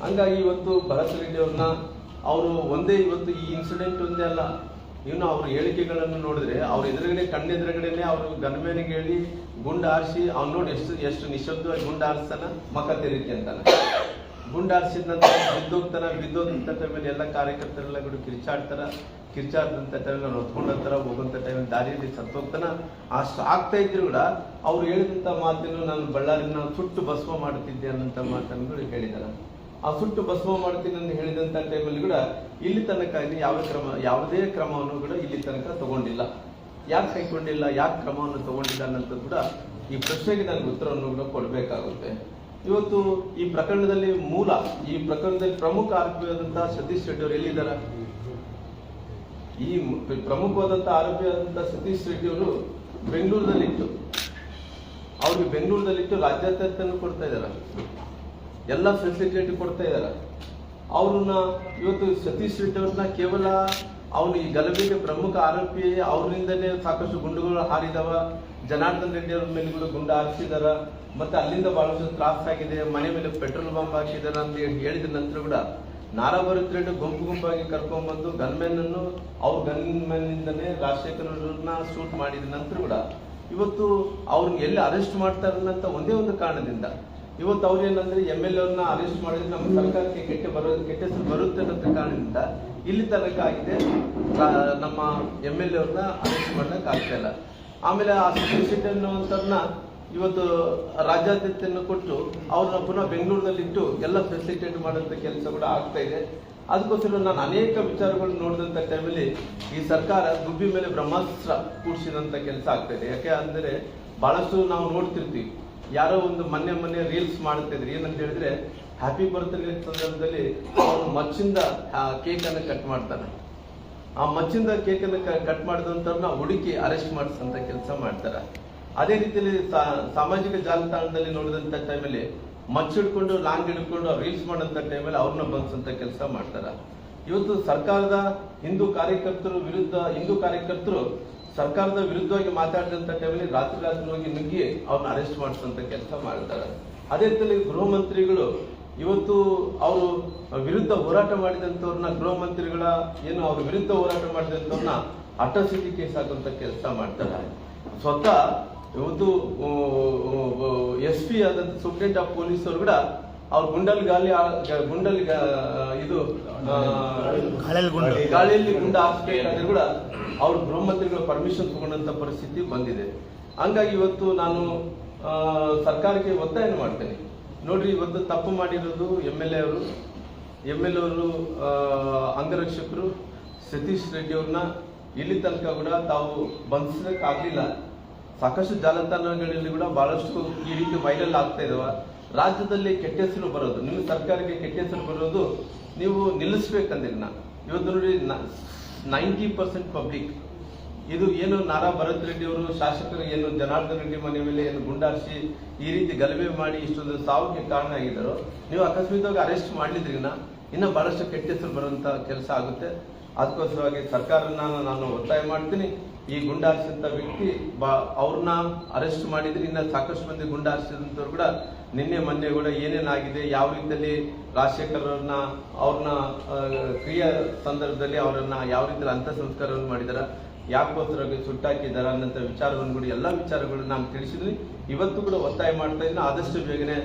ಹಂಗಾಗಿ ಇವತ್ತು ಭರತ್ ರೆಡ್ಡಿ ಅವ್ರನ್ನ ಅವರು ಒಂದೇ ಇವತ್ತು ಈ ಇನ್ಸಿಡೆಂಟ್ ಒಂದೇ ಅಲ್ಲ, ಇನ್ನು ಅವ್ರ ಹೇಳಿಕೆಗಳನ್ನು ನೋಡಿದ್ರೆ ಅವ್ರ ಎದುರುಗಡೆ ಕಣ್ಣೆದುರುಗಡೆನೆ ಅವರು ಗನ್ಮ್ಯಾನಿಗೆ ಹೇಳಿ ಗುಂಡು ಹಾರಿಸಿ ಅವ್ನು ನೋಡಿ ಎಷ್ಟು ನಿಶಬ್ದವಾಗಿ ಗುಂಡು ಹಾರಿಸ್ತಾನ, ಮಕ್ಕ ತೆರೀತಿ ಅಂತಾನೆ. ಗುಂಡು ಹಾರಿಸಿದ ನಂತರ ಬಿದ್ದೋದಂಥ ಟೈಮಲ್ಲಿ ಎಲ್ಲ ಕಾರ್ಯಕರ್ತರೆಲ್ಲ ಕೂಡ ಕಿರ್ಚಾಡ್ದಂಥ ಟೈಮಲ್ಲಿ ಅವ್ನು ಹೊತ್ಕೊಂಡಂತಾರ ಹೋಗುವಂಥ ಟೈಮಲ್ಲಿ ದಾರಿಯಲ್ಲಿ ಸತ್ತೋಗ್ತಾನ. ಅಷ್ಟು ಆಗ್ತಾ ಇದ್ರು ಕೂಡ ಅವ್ರು ಹೇಳಿದಂಥ ಮಾತನ್ನು ನಾನು ಬಳ್ಳಾರಿನ ಸುಟ್ಟು ಭಸ್ಮ ಮಾಡುತ್ತಿದ್ದೆ ಅನ್ನೋಂಥ ಮಾತನ್ನು ಹೇಳಿದಾರೆ. ಆ ಸುಟ್ಟು ಭಸ್ಮ ಮಾಡ್ತೀನಿ ಅಂತ ಹೇಳಿದಂಥ ಟೈಮಲ್ಲಿ ಕೂಡ ಇಲ್ಲಿ ತನಕ ಯಾವುದೇ ಕ್ರಮವನ್ನು ಕೂಡ ಇಲ್ಲಿ ತನಕ ತಗೊಂಡಿಲ್ಲ. ಯಾಕೆ ಕೈಗೊಂಡಿಲ್ಲ, ಯಾಕೆ ಕ್ರಮವನ್ನು ತಗೊಂಡಿಲ್ಲ ಅನ್ನೋದು ಕೂಡ ಈ ಪ್ರಶ್ನೆಗೆ ನನಗೆ ಉತ್ತರವನ್ನು ಕೂಡ ಕೊಡಬೇಕಾಗುತ್ತೆ. ಇವತ್ತು ಈ ಪ್ರಕರಣದಲ್ಲಿ ಈ ಪ್ರಕರಣದಲ್ಲಿ ಪ್ರಮುಖ ಆರೋಪಿಯಾದಂತಹ ಸತೀಶ್ ರೆಡ್ಡಿ ಅವರು ಎಲ್ಲಿದ್ದಾರೆ? ಈ ಪ್ರಮುಖವಾದಂತಹ ಆರೋಪಿಯಾದಂತಹ ಸತೀಶ್ ರೆಡ್ಡಿ ಅವರು ಬೆಂಗಳೂರಿನಲ್ಲಿಟ್ಟು ರಾಜ್ಯಾದ್ಯಂತ ಕೊಡ್ತಾ ಇದ್ದಾರೆ, ಎಲ್ಲ ಫೆಸಿಲಿಟಿ ಕೊಡ್ತಾ ಇದ್ದಾರೆ. ಅವ್ರನ್ನ ಇವತ್ತು ಸತೀಶ್ ರೆಡ್ಡಿ ಅವ್ರನ್ನ ಕೇವಲ ಅವನು ಈ ಗಲಭೆಗೆ ಪ್ರಮುಖ ಆರೋಪಿ, ಅವರಿಂದನೇ ಸಾಕಷ್ಟು ಗುಂಡುಗಳು ಹಾರಿದವ. ಜನಾರ್ದನ್ ರೆಡ್ಡಿ ಅವ್ರ ಮೇಲೆ ಕೂಡ ಗುಂಡು ಹಾರಿಸಿದಾರ, ಮತ್ತೆ ಅಲ್ಲಿಂದ ಬಹಳಷ್ಟು ತ್ರಾಸ ಆಗಿದೆ, ಮನೆ ಮೇಲೆ ಪೆಟ್ರೋಲ್ ಬಾಂಬ್ ಹಾಕಿದಾರ ಅಂತ ಹೇಳಿದ ನಂತರ ಕೂಡ ನಾರಾಭರತ್ ರೆಡ್ಡಿ ಗುಂಪಾಗಿ ಕರ್ಕೊಂಡ್ಬಂದು ಗನ್ಮ್ಯಾನ್ ಅನ್ನು ಅವ್ರ ಗನ್ಮ್ಯಾನ್ ಇಂದನೇ ರಾಜಶೇಖರ್ ಅವ್ರನ್ನ ಶೂಟ್ ಮಾಡಿದ ನಂತರ ಕೂಡ ಇವತ್ತು ಅವ್ರನ್ನ ಎಲ್ಲಿ ಅರೆಸ್ಟ್ ಮಾಡ್ತಾರೆ ಅನ್ನೋಂಥ ಒಂದೇ ಒಂದು ಕಾರಣದಿಂದ ಇವತ್ತು ಅವ್ರು ಏನಂದ್ರೆ MLA ಅವ್ರನ್ನ ಅರೆಸ್ಟ್ ಮಾಡಿದ್ರೆ ನಮ್ಮ ಸರ್ಕಾರಕ್ಕೆ ಕೆಟ್ಟ ಹೆಸರು ಬರುತ್ತೆ ಅನ್ನೋ ಕಾರಣದಿಂದ ಇಲ್ಲಿ ತನಕ ಆಗಿದೆ. ನಮ್ಮ MLA ಅವ್ರನ್ನ ಅರೆಸ್ಟ್ ಮಾಡಕ್ ಆಗ್ತಾ ಇಲ್ಲ. ಆಮೇಲೆ ಆ ಸತೀಶ್ ಅನ್ನುವಂಥವ್ರನ್ನ ಇವತ್ತು ರಾಜ್ಯಾದ್ಯಂತ ಕೊಟ್ಟು ಅವ್ರನ್ನ ಪುನಃ ಬೆಂಗಳೂರಿನಲ್ಲಿಟ್ಟು ಎಲ್ಲ ಫೆಸಿಲಿಟೇಟ್ ಮಾಡುವಂತ ಕೆಲಸ ಕೂಡ ಆಗ್ತಾ ಇದೆ. ಅದಕ್ಕೋಸ್ಕರ ನಾನು ಅನೇಕ ವಿಚಾರಗಳು ನೋಡಿದಂಥ ಟೈಮಲ್ಲಿ ಈ ಸರ್ಕಾರ ಗುಬ್ಬಿ ಮೇಲೆ ಬ್ರಹ್ಮಾಸ್ತ್ರ ಕೂಡಿಸಿದಂಥ ಕೆಲಸ ಆಗ್ತಾ ಇದೆ. ಯಾಕೆ ಅಂದರೆ ಬಹಳಷ್ಟು ನಾವು ನೋಡ್ತಿರ್ತೀವಿ, ಯಾರೋ ಒಂದು ಮೊನ್ನೆ ರೀಲ್ಸ್ ಮಾಡ್ತಿದ್ರು. ಏನಂತ ಹೇಳಿದ್ರೆ ಹ್ಯಾಪಿ ಬರ್ತ್ಡೇ ಸಂದರ್ಭದಲ್ಲಿ ಅವನು ಮಚ್ಚಿಂದ ಕೇಕ್ ಅನ್ನು ಕಟ್ ಮಾಡ್ತಾನೆ. ಆ ಮಚ್ಚಿಂದ ಕೇಕ್ ಅನ್ನು ಕಟ್ ಮಾಡಿದಂಥವ್ರನ್ನ ಹುಡುಕಿ ಅರೆಸ್ಟ್ ಮಾಡಿಸಂತ ಕೆಲಸ ಮಾಡ್ತಾರೆ. ಅದೇ ರೀತಿಯಲ್ಲಿ ಸಾಮಾಜಿಕ ಜಾಲತಾಣದಲ್ಲಿ ನೋಡಿದಂಥ ಟೈಮಲ್ಲಿ ಮಚ್ಚಿಡ್ಕೊಂಡು ಲಾಂಗ್ ಹಿಡ್ಕೊಂಡು ರೀಲ್ಸ್ ಮಾಡೋಂಥ ಟೈಮಲ್ಲಿ ಅವ್ರನ್ನ ಬಂಧಿಸಂತ ಕೆಲಸ ಮಾಡ್ತಾರೆ. ಇವತ್ತು ಸರ್ಕಾರದ ಹಿಂದೂ ಕಾರ್ಯಕರ್ತರು ಸರ್ಕಾರದ ವಿರುದ್ಧವಾಗಿ ಮಾತಾಡಿದಂಥ ಟೈಮಲ್ಲಿ ರಾತ್ರಿ ಹೋಗಿ ನುಗ್ಗಿ ಅವ್ರನ್ನ ಅರೆಸ್ಟ್ ಮಾಡಿಸಂತ ಕೆಲಸ ಮಾಡ್ತಾರೆ. ಅದೇ ರೀತಿಯಲ್ಲಿ ಗೃಹ ಮಂತ್ರಿಗಳು ಇವತ್ತು ಅವರು ವಿರುದ್ಧ ಹೋರಾಟ ಮಾಡಿದಂಥವ್ರನ್ನ ಗೃಹ ಮಂತ್ರಿಗಳ ಅವ್ರ ವಿರುದ್ಧ ಹೋರಾಟ ಮಾಡಿದಂಥವ್ರನ್ನ ಅಟ್ರಾಸಿಟಿ ಕೇಸ್ ಹಾಕುವಂತ ಕೆಲಸ ಮಾಡ್ತಾರೆ. ಸ್ವತಃ ಇವತ್ತು SP ಆದಂತ ಸೂಪ್ರೆಂಟ್ ಆಫ್ ಪೊಲೀಸ್ ಅವರು ಕೂಡ ಅವ್ರ ಗಾಳಿಯಲ್ಲಿ ಗುಂಡು ಹಾಕ್ಬೇಕಾದ್ರೆ ಕೂಡ ಅವ್ರ ಗೃಹ ಮಂತ್ರಿಗಳ ಪರ್ಮಿಷನ್ ತಗೊಂಡಂತ ಪರಿಸ್ಥಿತಿ ಬಂದಿದೆ. ಹಂಗಾಗಿ ಇವತ್ತು ನಾನು ಸರ್ಕಾರಕ್ಕೆ ಒತ್ತಾಯ ಮಾಡ್ತೇನೆ. ನೋಡ್ರಿ, ಇವತ್ತು ತಪ್ಪು ಮಾಡಿರೋದು MLA ಅವರು ಅಂಗರಕ್ಷಕರು ಸತೀಶ್ ರೆಡ್ಡಿ ಅವ್ರನ್ನ ಇಲ್ಲಿ ತನಕ ಕೂಡ ತಾವು ಬಂಧಿಸಕ್ಕಾಗ್ಲಿಲ್ಲ. ಸಾಕಷ್ಟು ಜಾಲತಾಣಗಳಲ್ಲಿ ಕೂಡ ಬಹಳಷ್ಟು ಈ ರೀತಿ ವೈರಲ್ ಆಗ್ತಾ ಇದಾವ. ರಾಜ್ಯದಲ್ಲಿ ಕೆಟ್ಟ ಹೆಸರು ಬರೋದು, ನಿಮ್ಮ ಸರ್ಕಾರಕ್ಕೆ ಕೆಟ್ಟ ಹೆಸರು ಬರೋದು ನೀವು ನಿಲ್ಲಿಸ್ಬೇಕಂದಿಲ್ಲ. ಇವತ್ತು ನೋಡಿ 90% ಪಬ್ಲಿಕ್ ಇದು ಏನು ನಾರಾ ಭರತ್ ರೆಡ್ಡಿ ಅವರು ಶಾಸಕರು ಜನಾರ್ದನ್ ರೆಡ್ಡಿ ಮನೆ ಮೇಲೆ ಗುಂಡಾರಿಸಿ ಈ ರೀತಿ ಗಲಭೆ ಮಾಡಿ ಇಷ್ಟೊಂದು ಸಾವಿಗೆ ಕಾರಣ ಆಗಿದ್ದಾರೋ, ನೀವು ಅಕಸ್ಮಾತ್ವಾಗಿ ಅರೆಸ್ಟ್ ಮಾಡ್ಲಿದ್ರಿನ ಇನ್ನ ಬಹಳಷ್ಟು ಕೆಟ್ಟ ಹೆಸರು ಬರುವಂತ ಕೆಲಸ ಆಗುತ್ತೆ. ಅದಕ್ಕೋಸ್ಕರವಾಗಿ ಸರ್ಕಾರನ ನಾನು ಒತ್ತಾಯ ಮಾಡ್ತೀನಿ. ಈ ಗುಂಡಾರಿಸಿದಂತ ವ್ಯಕ್ತಿ ಅವ್ರನ್ನ ಅರೆಸ್ಟ್ ಮಾಡಿದ್ರೆ ಇನ್ನ ಸಾಕಷ್ಟು ಮಂದಿ ಗುಂಡಾರಿಸಿದಂಥವ್ರು ಕೂಡ ಮೊನ್ನೆ ಕೂಡ ಏನೇನಾಗಿದೆ, ಯಾವ ರೀತಿಯಲ್ಲಿ ರಾಜಶೇಖರ್ ಅವ್ರನ್ನ ಕ್ರಿಯಾ ಸಂದರ್ಭದಲ್ಲಿ ಅವರನ್ನ ಯಾವ ರೀತಿಯಲ್ಲಿ ಅಂತ್ಯ ಸಂಸ್ಕಾರವನ್ನು ಮಾಡಿದಾರ, ಯಾಕೋಸ್ಕರ ಸುಟ್ಟಾಕಿದಾರ ಅನ್ನೋಂಥ ವಿಚಾರವನ್ನು ಕೂಡ ಎಲ್ಲ ವಿಚಾರಗಳು ನಾನು ತಿಳಿಸಿದ್ವಿ. ಇವತ್ತು ಕೂಡ ಒತ್ತಾಯ ಮಾಡ್ತಾ ಇದ್ದೀನಿ, ಆದಷ್ಟು ಬೇಗನೆ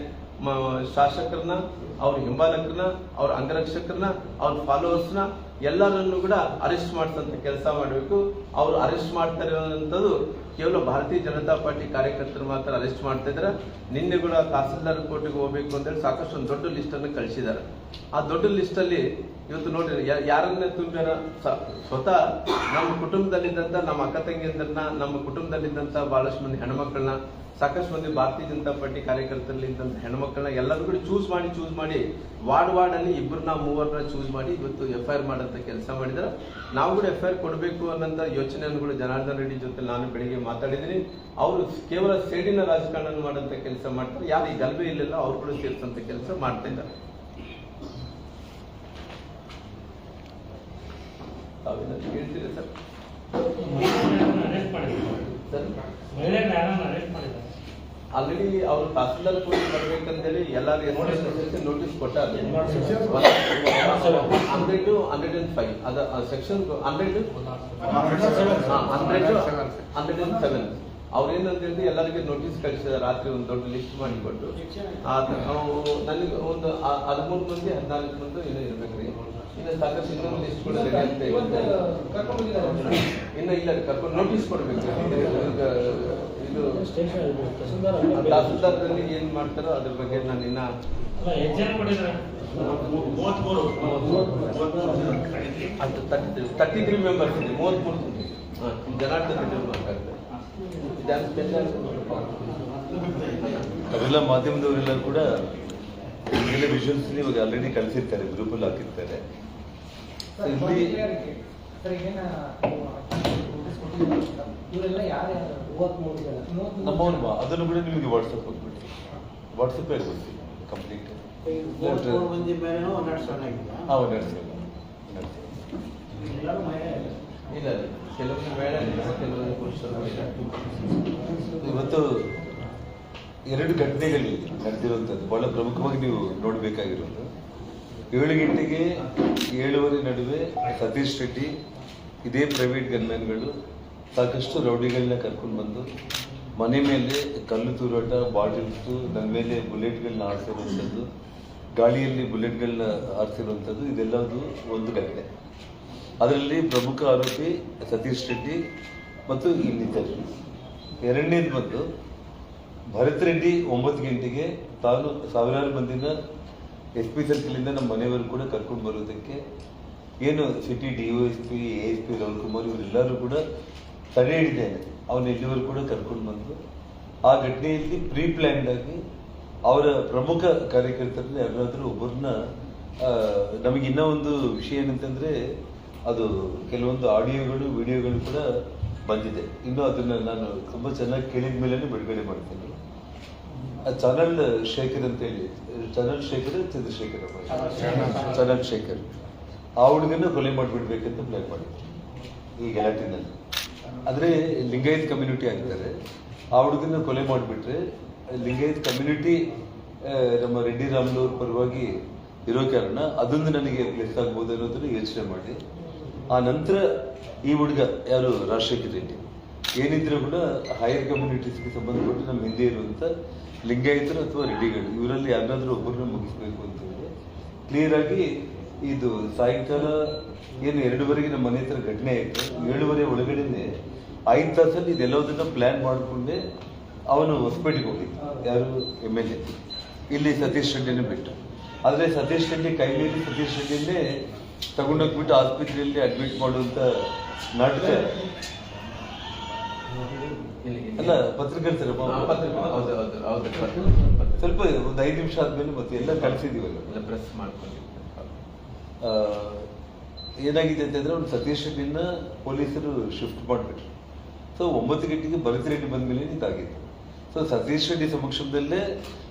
ಶಾಸಕರನ್ನ ಅವ್ರ ಹಿಂಬಾಲಕರನ್ನ, ಅವ್ರ ಅಂಗರಕ್ಷಕರನ್ನ, ಅವ್ರ ಫಾಲೋವರ್ಸ್ನ ಎಲ್ಲರನ್ನು ಕೂಡ ಅರೆಸ್ಟ್ ಮಾಡಿಸಂತ ಕೆಲಸ ಮಾಡಬೇಕು. ಅವರು ಅರೆಸ್ಟ್ ಮಾಡ್ತಾ ಇರುವಂಥದ್ದು ಕೇವಲ ಭಾರತೀಯ ಜನತಾ ಪಾರ್ಟಿ ಕಾರ್ಯಕರ್ತರು ಮಾತ್ರ ಅರೆಸ್ಟ್ ಮಾಡ್ತಾ ಇದ್ದಾರೆ. ನಿನ್ನೆ ಕೂಡ ತಹಸೀಲ್ದಾರ್ ಕೋರ್ಟಿಗೆ ಹೋಗ್ಬೇಕು ಅಂತೇಳಿ ಸಾಕಷ್ಟು ಒಂದು ದೊಡ್ಡ ಲಿಸ್ಟ್ ಅನ್ನು ಕಳಿಸಿದ್ದಾರೆ. ಆ ದೊಡ್ಡ ಲಿಸ್ಟ್ ಅಲ್ಲಿ ಇವತ್ತು ನೋಡ್ರಿ ಯಾರನ್ನ ತುಂಬ್ಯಾರ, ಸ್ವತಃ ನಮ್ಮ ಕುಟುಂಬದಲ್ಲಿದ್ದಂತ ನಮ್ಮ ಅಕ್ಕ ತಂಗಿಯಂದ್ರನ್ನ, ನಮ್ಮ ಕುಟುಂಬದಲ್ಲಿದ್ದಂತ ಬಹಳಷ್ಟು ಮಂದಿ ಹೆಣ್ಮಕ್ಳನ್ನ, ಸಾಕಷ್ಟು ಮಂದಿ ಭಾರತೀಯ ಜನತಾ ಪಾರ್ಟಿ ಕಾರ್ಯಕರ್ತರಲ್ಲಿ ಇದ್ದಂತ ಹೆಣ್ಮಕ್ಳನ್ನ ಎಲ್ಲರೂ ಕೂಡ ಚೂಸ್ ಮಾಡಿ ವಾರ್ಡ್ ಅಲ್ಲಿ ಇಬ್ಬರನ್ನ ಮೂವರನ್ನ ಚೂಸ್ ಮಾಡಿ ಇವತ್ತು FIR ಮಾಡಂತ ಕೆಲಸ ಮಾಡಿದ್ದಾರೆ. ನಾವು ಕೂಡ FIR ಕೊಡಬೇಕು ಅನ್ನೋಂಥ ಯೋಚನೆಯನ್ನು ಕೂಡ ಜನಾರ್ದನ್ ರೆಡ್ಡಿ ಜೊತೆ ನಾನು ಬೆಳಿಗ್ಗೆ ಮಾತಾಡಿದ್ದೀನಿ. ಅವರು ಕೇವಲ ಸೇಡಿನ ರಾಜಕಾರಣ ಮಾಡಂತ ಕೆಲಸ ಮಾಡ್ತಾರೆ. ಯಾರು ಈ ಗಲ್ಬೆ ಇಲ್ಲೆಲ್ಲ ಅವ್ರು ಕೂಡ ಸೇರಿಸಂತ ಕೆಲಸ ಮಾಡ್ತಾ ಇದ್ದಾರೆ. ತಾವೇನಾದ್ರು ಹೇಳ್ತೀರಾ ಸರ್? ಆಲ್ರೆಡಿ ಅವರು ತಹಸೀಲ್ದಾರ್ ಕೋರ್ಟ್ ಬರ್ಬೇಕಂತೇಳಿ ಎಲ್ಲಾರು ನೋಟಿಸ್ ಕೊಟ್ಟಾರೆ. 100-105 ಅದ ಸೆಕ್ಷನ್ 100-107 ಅವ್ರೇನಂತ ಹೇಳಿದ್ರೆ ಎಲ್ಲರಿಗೆ ನೋಟಿಸ್ ಕಳಿಸಿದ್ದಾರೆ. ರಾತ್ರಿ ಒಂದು ದೊಡ್ಡ ಲಿಸ್ಟ್ ಮಾಡಿಕೊಟ್ಟು ನನಗೆ ಒಂದು 13 ಮಂದಿ 14 ಮಂದಿ ಇನ್ನೂ ಇರ್ಬೇಕ್ರಿ. ಇನ್ನು ಸಾಕಷ್ಟು ಇನ್ನೊಂದು ಲಿಸ್ಟ್ ಕೂಡ ರೆಡಿ ಅಂತ ಇನ್ನು ಇಲ್ಲ ಕರ್ಕೊಂಡು ನೋಟಿಸ್ ಕೊಡ್ಬೇಕು. ಇದು ತಹಸೀಲ್ದಾರ್ದಲ್ಲಿ ಏನ್ ಮಾಡ್ತಾರೋ ಅದ್ರ ಬಗ್ಗೆ ನಾನು ಇನ್ನ 33 ಮೆಂಬರ್ಸ್ ಇದೆ, 33 ಜನಾರ್ದನ್ ರೆಡ್ಡಿ ಮಾತಾಡ್ತಾರೆ. ಅವೆಲ್ಲ ಮಾಧ್ಯಮದವರೆಲ್ಲರೂ ಕೂಡ ಈಗೆಲ್ಲ ವಿಜುವಲ್ಸ್ ಇವಾಗ ಆಲ್ರೆಡಿ ಕಳಿಸಿರ್ತಾರೆ, ಗ್ರೂಪಲ್ಲಿ ಹಾಕಿರ್ತಾರೆ. ನಮ್ಮವ್ರು ಅದನ್ನು ಕೂಡ ನಿಮಗೆ ವಾಟ್ಸಪ್ ಹೋಗ್ಬಿಟ್ಟು ವಾಟ್ಸಪ್ ಆಗ್ಬಿಡ್ತೀವಿ ಕಂಪ್ಲೀಟ್. ಇಲ್ಲ ಕೆಲವೊಂದು ಬೇಡ, ಕೆಲವೊಂದು ಪುರುಷರು ಇವತ್ತು 2 ಘಟನೆಗಳು ನಡೆದಿರುವಂಥದ್ದು ಬಹಳ ಪ್ರಮುಖವಾಗಿ ನೀವು ನೋಡಬೇಕಾಗಿರೋದು. 7 ಗಂಟೆಗೆ 7:15 ನಡುವೆ ಸತೀಶ್ ರೆಡ್ಡಿ ಇದೇ ಪ್ರೈವೇಟ್ ಗನ್ಮ್ಯಾನ್ಗಳು ಸಾಕಷ್ಟು ರೌಡಿಗಳನ್ನ ಕರ್ಕೊಂಡು ಬಂದು ಮನೆ ಮೇಲೆ ಕಲ್ಲು ತೂರಾಟ, ಬಾಟಲ್ಸು, ನನ್ನ ಮೇಲೆ ಬುಲೆಟ್ಗಳನ್ನ ಆರಿಸಿರುವಂಥದ್ದು, ಗಾಳಿಯಲ್ಲಿ ಬುಲೆಟ್ಗಳನ್ನ ಆರಿಸಿರುವಂಥದ್ದು, ಇದೆಲ್ಲದು ಒಂದು ಘಟನೆ. ಅದರಲ್ಲಿ ಪ್ರಮುಖ ಆರೋಪಿ ಸತೀಶ್ ರೆಡ್ಡಿ ಮತ್ತು ಇನ್ನಿತರು. ಎರಡನೇದು ಬಂದು ಭರತ್ ರೆಡ್ಡಿ 9 ಗಂಟೆಗೆ ತಾನು ಸಾವಿರಾರು ಮಂದಿನ SP ಸರ್ಕಲಿಂದ ನಮ್ಮ ಮನೆಯವರು ಕೂಡ ಕರ್ಕೊಂಡು ಬರೋದಕ್ಕೆ ಏನು ಸಿಟಿ DOSP, ASP ರವಿಕುಮಾರ್ ಇವರೆಲ್ಲರೂ ಕೂಡ ತಡೆ ಹಿಡಿದೇನೆ ಅವನು ಇಲ್ಲಿವರು ಕೂಡ ಕರ್ಕೊಂಡು ಬಂದು ಆ ಘಟನೆಯಲ್ಲಿ ಪ್ರೀ ಪ್ಲ್ಯಾನ್ಡ್ ಆಗಿ ಅವರ ಪ್ರಮುಖ ಕಾರ್ಯಕರ್ತರಲ್ಲಿ ಯಾರಾದರೂ ಒಬ್ಬರನ್ನ ನಮಗೆ ಇನ್ನೂ ಒಂದು ವಿಷಯ ಏನಂತಂದ್ರೆ ಅದು ಕೆಲವೊಂದು ಆಡಿಯೋಗಳು ವಿಡಿಯೋಗಳು ಕೂಡ ಬಂದಿದೆ. ಇನ್ನೂ ಅದನ್ನ ನಾನು ತುಂಬಾ ಚೆನ್ನಾಗಿ ಕೇಳಿದ ಮೇಲೆ ಬಿಡುಗಡೆ ಮಾಡ್ತೀನಿ. ಚಾನಲ್ ಶೇಖರ್ ಅಂತ ಹೇಳಿ, ಚಾನಲ್ ಶೇಖರ್ ಚಂದ್ರಶೇಖರ್ ಚಾನಲ್ ಶೇಖರ್ ಆ ಹುಡುಗನ ಕೊಲೆ ಮಾಡಿಬಿಡ್ಬೇಕಂತ ಪ್ಲಾನ್ ಮಾಡಿದ್ರು ಈ ಗಲಾಟಿನಲ್ಲಿ. ಆದರೆ ಲಿಂಗಾಯತ್ ಕಮ್ಯುನಿಟಿ ಆಗಿದ್ದಾರೆ. ಆ ಹುಡುಗನ ಕೊಲೆ ಮಾಡಿಬಿಟ್ರೆ ಲಿಂಗಾಯತ್ ಕಮ್ಯುನಿಟಿ ನಮ್ಮ ರೆಡ್ಡಿ ರಾಮನವ್ರ ಪರವಾಗಿ ಇರೋ ಕಾರಣ ಅದೊಂದು ನನಗೆ ಪ್ಲೇಸ್ ಆಗ್ಬೋದು ಅನ್ನೋದನ್ನ ಯೋಚನೆ ಮಾಡಿ ಆ ನಂತರ ಈ ಹುಡುಗ ಯಾರು ರಾಜಶೇಖರ್ ರೆಡ್ಡಿ ಏನಿದ್ರು ಕೂಡ ಹೈಯರ್ ಕಮ್ಯುನಿಟೀಸ್ಗೆ ಸಂಬಂಧಪಟ್ಟು ನಮ್ಮ ಹಿಂದೆ ಇರುವಂಥ ಲಿಂಗಾಯತರು ಅಥವಾ ರೆಡ್ಡಿಗಳು ಇವರಲ್ಲಿ ಯಾರಾದರೂ ಒಬ್ಬರನ್ನ ಮುಗಿಸ್ಬೇಕು ಅಂತ ಹೇಳಿ ಕ್ಲಿಯರ್ ಆಗಿ ಇದು ಸಾಯಂಕಾಲ ಏನು 2:30ಗೆ ನಮ್ಮ ಮನೆ ಹತ್ರ ಘಟನೆ ಆಯಿತು. 7:30 ಒಳಗಡೆನೆ 5 ತಾಸಲ್ಲಿ ಇದೆಲ್ಲದನ್ನ ಪ್ಲಾನ್ ಮಾಡಿಕೊಂಡೆ ಅವನು ಹೊಸಪೇಟೆಗೆ ಹೋಗಿದ್ದ. ಯಾರು MLA ಇಲ್ಲಿ ಸತೀಶ್ ರೆಡ್ಡಿನೇ ಬಿಟ್ಟು. ಆದರೆ ಸತೀಶ್ ರೆಡ್ಡಿ ಕೈ ಮೇಲೆ ಸತೀಶ್ ರೆಡ್ಡಿನೇ ತಗೊಂಡೋಗ್ಬಿಟ್ಟು ಆಸ್ಪತ್ರೆಯಲ್ಲಿ ಅಡ್ಮಿಟ್ ಮಾಡುವಂತ ನಾಟಕ ಅಲ್ಲ ಪತ್ರಕರ್ತರ ಸ್ವಲ್ಪ ಒಂದು 5 ನಿಮಿಷ ಆದ್ಮೇಲೆ ಮತ್ತೆ ಎಲ್ಲ ಕಳಿಸಿದೀವಲ್ಲ ಪ್ರೆಸ್ ಮಾಡ್ಕೊಂಡು ಏನಾಗಿದೆ ಅಂತಂದ್ರೆ ಒಂದು ಸತೀಶ್ ರೆಡ್ಡಿನ ಪೊಲೀಸರು ಶಿಫ್ಟ್ ಮಾಡಿಬಿಟ್ರು. ಸೊ 9 ಗಂಟೆಗೆ ಭರತ್ ರೆಡ್ಡಿ ಬಂದ್ಮೇಲೆ ಇದಾಗಿತ್ತು. ಸೊ ಸತೀಶ್ ರೆಡ್ಡಿ ಸಮಕ್ಷಮದಲ್ಲೇ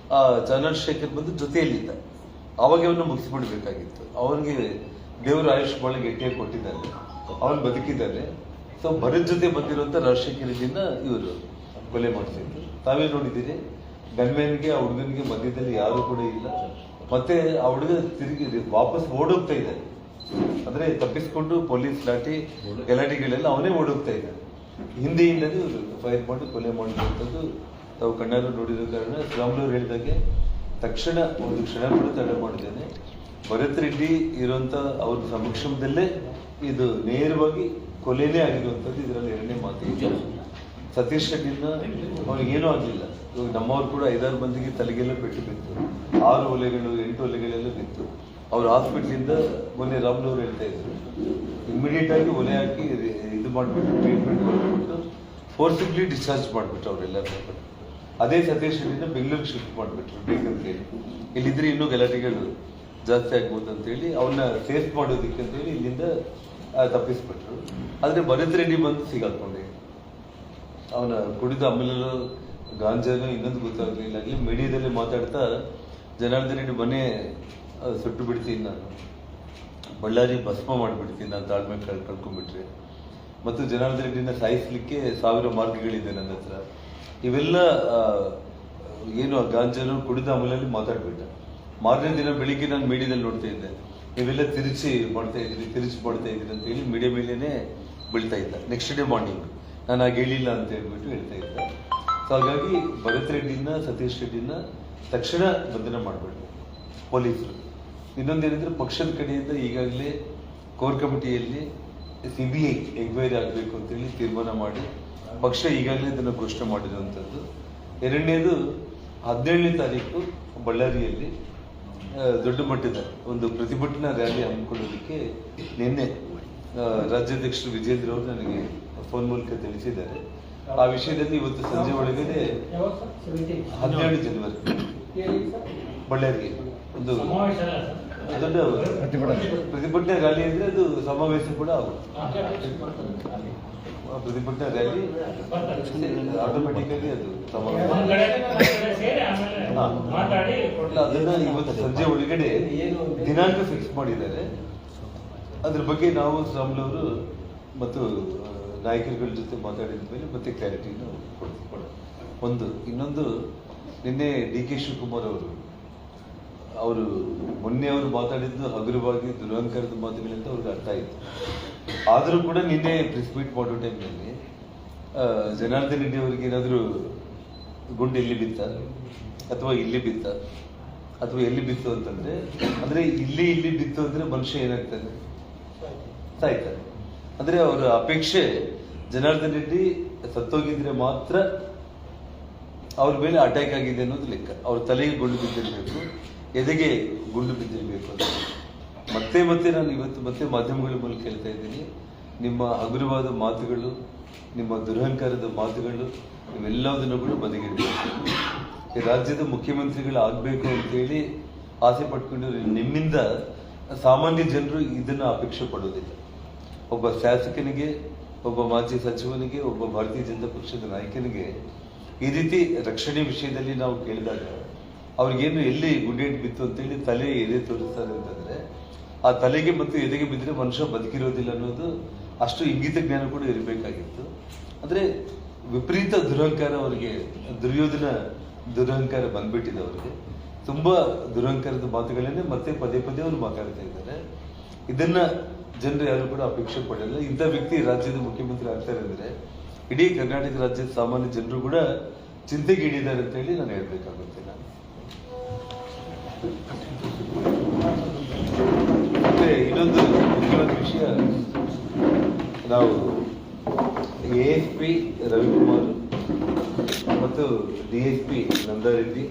ಚಂದ್ರಶೇಖರ್ ಬಂದು ಜೊತೆಯಲ್ಲಿದ್ದ. ಅವಾಗ ಅವನ್ನ ಮುಗಿಸ್ಬಿಡ್ಬೇಕಾಗಿತ್ತು. ಅವನಿಗೆ ದೇವರ ಆಯುಷ್ ಬಹಳ ಗಟ್ಟಿಯಾಗಿ ಕೊಟ್ಟಿದ್ದಾನೆ, ಅವನು ಬದುಕಿದ್ದಾನೆ. ಸೊ ಭರತ್ ಜೊತೆ ಬಂದಿರುವಂತ ರಾಜಶೇಖರ್ ರೆಡ್ಡಿನ ಇವರು ಕೊಲೆ ಮಾಡ್ತಿದ್ರು. ತಾವೇ ನೋಡಿದ್ದೀರಿ, ಗನ್ಮ್ಯಾನ್ಗೆ ಆ ಹುಡುಗನಿಗೆ ಮಧ್ಯದಲ್ಲಿ ಯಾರು ಕೂಡ ಇಲ್ಲ. ಮತ್ತೆ ಆ ಹುಡುಗ ತಿರುಗಿ ವಾಪಸ್ ಓಡೋಗ್ತಾ ಇದ್ದಾನೆ. ಅಂದ್ರೆ ತಪ್ಪಿಸ್ಕೊಂಡು ಪೊಲೀಸ್ ಲಾಠಿ ಗಲಾಟೆಗಳೆಲ್ಲ ಅವನೇ ಓಡೋಗ್ತಾ ಇದ್ದಾನೆ. ಹಿಂದೆಯಿಂದಲೇ ಇವರು ಫೈರ್ ಮಾಡಿ ಕೊಲೆ ಮಾಡಿರುವಂಥದ್ದು ತಾವು ಕಣ್ಣಾರು ನೋಡಿರೋ ಕಾರಣ ಶ್ರೀರಾಮ್ಲವ್ರು ಹೇಳಿದಾಗೆ ತಕ್ಷಣ ಒಂದು ಕ್ಷಣ ಕೂಡ ತಡೆ ಮಾಡಿದ್ದೇನೆ. ಭರತ್ ರೆಡ್ಡಿ ಇರುವಂತ ಅವ್ರ ಸಮಕ್ಷಮದಲ್ಲೇ ಇದು ನೇರವಾಗಿ ಕೊಲೆನೇ ಆಗಿರುವಂಥದ್ದು. ಇದರಲ್ಲಿ ಎರಡನೇ ಮಾತು ಇದೆ. ಸತೀಶ್ ರೆಡ್ಡಿನ ಅವ್ರಿಗೇನೂ ಆಗಲಿಲ್ಲ. ಇವಾಗ ನಮ್ಮವ್ರು ಕೂಡ 5-6 ಮಂದಿಗೆ ತಲೆಗೆಲ್ಲ ಪೆಟ್ಟು ಬಿತ್ತು, 6 ಒಲೆಗಳು 8 ಒಲೆಗಳೆಲ್ಲ ಬಿತ್ತು. ಅವ್ರು ಹಾಸ್ಪಿಟ್ಲಿಂದ ಮೊನ್ನೆ ರಾಮ್ನವ್ರು ಹೇಳ್ತಾ ಇದ್ರು, ಇಮಿಡಿಯೇಟ್ ಆಗಿ ಒಲೆ ಹಾಕಿ ಇದು ಮಾಡಿಬಿಟ್ಟು ಟ್ರೀಟ್ಮೆಂಟ್ ಮಾಡಿಬಿಟ್ಟು ಫೋರ್ಸಿಬ್ಲಿ ಡಿಸ್ಚಾರ್ಜ್ ಮಾಡಿಬಿಟ್ರು ಅವರೆಲ್ಲರೂ. ಅದೇ ಸತೀಶ್ ರೆಡ್ಡಿನ ಬೆಂಗಳೂರಿಗೆ ಶಿಫ್ಟ್ ಮಾಡಿಬಿಟ್ರು ಬೇಕಂತೇಳಿ. ಇಲ್ಲಿದ್ರೆ ಇನ್ನೂ ಗಲಾಟೆಗಳು ಜಾಸ್ತಿ ಆಗ್ಬೋದು ಅಂತೇಳಿ ಅವನ್ನ ಸೇಫ್ ಮಾಡೋದಕ್ಕೆ ಅಂತೇಳಿ ಇಲ್ಲಿಂದ ತಪ್ಪಿಸ್ಬಿಟ್ರು. ಆದರೆ ಭರತ್ ರೆಡ್ಡಿ ಬಂದು ಸಿಗಾಕೊಂಡೆ. ಅವನ ಕುಡಿದ ಆಮೇಲೆ ಗಾಂಜಾನು ಇನ್ನೊಂದು ಗೊತ್ತಾಗಲಿಲ್ಲ. ಅಲ್ಲಿ ಮೀಡಿಯಾದಲ್ಲಿ ಮಾತಾಡ್ತಾ ಜನಾರ್ದನ್ ರೆಡ್ಡಿ ಮನೆ ಸುಟ್ಟು ಬಿಡ್ತೀನಿ ನಾನು, ಬಳ್ಳಾರಿ ಭಸ್ಮ ಮಾಡಿಬಿಡ್ತೀನಿ ನಾನು, ತಾಳ್ಮೆ ಕಳ್ಕೊಂಡ್ಬಿಟ್ರೆ, ಮತ್ತು ಜನಾರ್ದನ್ ರೆಡ್ಡಿನ ಸಾಯಿಸ್ಲಿಕ್ಕೆ 1000 ಮಾರ್ಗಗಳಿದೆ ನನ್ನ ಹತ್ರ. ಇವೆಲ್ಲ ಏನು ಗಾಂಜಾನು ಕುಡಿದ ಆಮೇಲೆ ಮಾತಾಡ್ಬಿಟ್ಟ. ಮಾರನೇ ದಿನ ಬೆಳಿಗ್ಗೆ ನಾನು ಮೀಡಿಯಾದಲ್ಲಿ ನೋಡ್ತಾ ಇದ್ದೆ, ನೀವೆಲ್ಲ ತಿರುಚಿ ಮಾಡ್ತಾ ಇದ್ರಿ ಅಂತ ಹೇಳಿ ಮೀಡಿಯಾ ಮೇಲೇನೆ ಬೀಳ್ತಾ ಇದ್ದ. ನೆಕ್ಸ್ಟ್ ಡೇ ಮಾರ್ನಿಂಗ್ ನಾನು ಆಗ ಹೇಳಿಲ್ಲ ಅಂತ ಹೇಳ್ಬಿಟ್ಟು ಹೇಳ್ತಾ ಇದ್ದ. ಸೊ ಹಾಗಾಗಿ ಭರತ್ ರೆಡ್ಡಿನ ಸತೀಶ್ ರೆಡ್ಡಿನ ತಕ್ಷಣ ಬಂಧನ ಮಾಡಬೇಕು ಪೊಲೀಸರು. ಇನ್ನೊಂದೇನಿದ್ರೆ ಪಕ್ಷದ ಕಡೆಯಿಂದ ಈಗಾಗಲೇ ಕೋರ್ ಕಮಿಟಿಯಲ್ಲಿ CBI ಎಂಕ್ವೈರಿ ಆಗಬೇಕು ಅಂತೇಳಿ ತೀರ್ಮಾನ ಮಾಡಿ ಪಕ್ಷ ಈಗಾಗಲೇ ಇದನ್ನು ಘೋಷಣೆ ಮಾಡಿರುವಂಥದ್ದು. ಎರಡನೇದು 17ನೇ ತಾರೀಕು ಬಳ್ಳಾರಿಯಲ್ಲಿ ದೊಡ್ಡ ಮಟ್ಟದ ಒಂದು ಪ್ರತಿಭಟನಾ ರ್ಯಾಲಿ ಹಮ್ಮಿಕೊಳ್ಳೋದಕ್ಕೆ ನಿನ್ನೆ ರಾಜ್ಯಾಧ್ಯಕ್ಷರು ವಿಜೇಂದ್ರ ಅವರು ನನಗೆ ಫೋನ್ ಮೂಲಕ ತಿಳಿಸಿದ್ದಾರೆ. ಆ ವಿಷಯದಲ್ಲಿ ಇವತ್ತು ಸಂಜೆ ಒಳಗಡೆ 17 ಜನವರಿ ಬಳ್ಳಾರಿಗೆ ಒಂದು ದೊಡ್ಡ ಪ್ರತಿಭಟನಾ ರ್ಯಾಲಿ ಅಂದ್ರೆ ಅದು ಸಮಾವೇಶ ಕೂಡ ಆಗುತ್ತೆ. ಪ್ರತಿಭಟನಾ ರ್ಯಾಲಿ ಆಟೋಮೆಟಿಕ್ ಆಗಿ ಅದು ಸಮಾವೇಶ. ಅದನ್ನ ಇವತ್ತು ಸಂಜೆ ಒಳಗಡೆ ದಿನಾಂಕ ಫಿಕ್ಸ್ ಮಾಡಿದ್ದಾರೆ. ಅದ್ರ ಬಗ್ಗೆ ನಾವು ರಾಮ್ಲವರು ಮತ್ತು ನಾಯಕರುಗಳ ಜೊತೆ ಮಾತಾಡಿದ ಮೇಲೆ ಮತ್ತೆ ಕ್ಲಾರಿಟಿನ ಕೊಡ್ತೀವಿ. ಇನ್ನೊಂದು ನಿನ್ನೆ DK ಶಿವಕುಮಾರ್ ಅವರು ಮೊನ್ನೆ ಅವರು ಮಾತಾಡಿದ್ದು ಹಗುರವಾಗಿ ದುರಹಂಕಾರದ ಮಾತುಗಳಿಂದ ಅವ್ರಿಗೆ ಅರ್ಥ ಆಯಿತು. ಆದರೂ ಕೂಡ ನಿನ್ನೆ ಪ್ರೆಸ್ ಮೀಟ್ ಮಾಡೋ ಟೈಮ್ನಲ್ಲಿ ಜನಾರ್ದನ್ ರೆಡ್ಡಿ ಅವರಿಗೆ ಏನಾದರೂ ಗುಂಡು ಎಲ್ಲಿ ಬಿತ್ತ ಅಥವಾ ಇಲ್ಲಿ ಬಿತ್ತ ಅಥವಾ ಎಲ್ಲಿ ಬಿತ್ತು ಅಂತಂದ್ರೆ, ಅಂದ್ರೆ ಇಲ್ಲಿ ಬಿತ್ತು ಅಂದ್ರೆ ಮನುಷ್ಯ ಏನಾಗ್ತಾನೆ, ಸಾಯ್ತಾನೆ. ಅಂದ್ರೆ ಅವರ ಅಪೇಕ್ಷೆ ಜನಾರ್ದನ್ ರೆಡ್ಡಿ ಸತ್ತೋಗಿದ್ರೆ ಮಾತ್ರ ಅವ್ರ ಮೇಲೆ ಅಟ್ಯಾಕ್ ಆಗಿದೆ ಅನ್ನೋದು ಲೆಕ್ಕ. ಅವ್ರ ತಲೆಗೆ ಗುಂಡು ಬಿದ್ದಿರ್ಬೇಕು, ಎದೆಗೆ ಗುಂಡು ಬಿದ್ದಿರ್ಬೇಕು ಅಂತ ಮತ್ತೆ ನಾನು ಇವತ್ತು ಮತ್ತೆ ಮಾಧ್ಯಮಗಳ ಮೂಲಕ ಹೇಳ್ತಾ ಇದ್ದೀನಿ, ನಿಮ್ಮ ಹಗುರವಾದ ಮಾತುಗಳು, ನಿಮ್ಮ ದುರಹಂಕಾರದ ಮಾತುಗಳು ಇವೆಲ್ಲದನ್ನು ಕೂಡ ಬದಿಗಿಡಬೇಕು. ಈ ರಾಜ್ಯದ ಮುಖ್ಯಮಂತ್ರಿಗಳು ಆಗ್ಬೇಕು ಅಂತೇಳಿ ಆಸೆ ಪಟ್ಕೊಂಡಿರೋ ನಿಮ್ಮಿಂದ ಸಾಮಾನ್ಯ ಜನರು ಇದನ್ನ ಅಪೇಕ್ಷೆ ಪಡೋದಿಲ್ಲ. ಒಬ್ಬ ಶಾಸಕನಿಗೆ, ಒಬ್ಬ ಮಾಜಿ ಸಚಿವನಿಗೆ, ಒಬ್ಬ ಭಾರತೀಯ ಜನತಾ ಪಕ್ಷದ ನಾಯಕನಿಗೆ ಈ ರೀತಿ ರಕ್ಷಣೆ ವಿಷಯದಲ್ಲಿ ನಾವು ಕೇಳಿದಾಗ ಅವ್ರಿಗೇನು ಎಲ್ಲಿ ಗುಂಡೇಟ್ ಬಿತ್ತು ಅಂತೇಳಿ ತಲೆ ಎದೆ ತೋರಿಸ್ತಾರೆ ಅಂತಂದ್ರೆ, ಆ ತಲೆಗೆ ಮತ್ತು ಎದೆಗೆ ಬಿದ್ದರೆ ಮನುಷ್ಯ ಬದುಕಿರೋದಿಲ್ಲ ಅನ್ನೋದು ಅಷ್ಟು ಇಂಗಿತ ಜ್ಞಾನ ಕೂಡ ಇರಬೇಕಾಗಿತ್ತು. ಅಂದ್ರೆ ವಿಪರೀತ ದುರಹಂಕಾರ ಅವರಿಗೆ, ದುರ್ಯೋಧನ ದುರಹಂಕಾರ ಬಂದ್ಬಿಟ್ಟಿದೆ ಅವರಿಗೆ. ತುಂಬಾ ದುರಹಂಕಾರದ ಮಾತುಗಳನ್ನೇ ಮತ್ತೆ ಪದೇ ಅವರು ಮಾತಾಡ್ತಾ ಇದ್ದಾರೆ. ಇದನ್ನ ಜನರು ಯಾರು ಕೂಡ ಅಪೇಕ್ಷೆ ಪಡಲ್ಲ. ಇಂಥ ವ್ಯಕ್ತಿ ರಾಜ್ಯದ ಮುಖ್ಯಮಂತ್ರಿ ಆಗ್ತಾರೆ ಅಂದ್ರೆ ಇಡೀ ಕರ್ನಾಟಕ ರಾಜ್ಯದ ಸಾಮಾನ್ಯ ಜನರು ಕೂಡ ಚಿಂತೆಗೀಡಿದ್ದಾರೆ ಅಂತ ಹೇಳಿ ನಾನು ಹೇಳ್ಬೇಕಾಗುತ್ತೆ. ಮತ್ತೆ ಇನ್ನೊಂದು ಮುಖ್ಯವಾದ ವಿಷಯ, ನಾವು ASP ರವಿಕುಮಾರ್ ಮತ್ತು DSP ನಂದಾರೆಡ್ಡಿ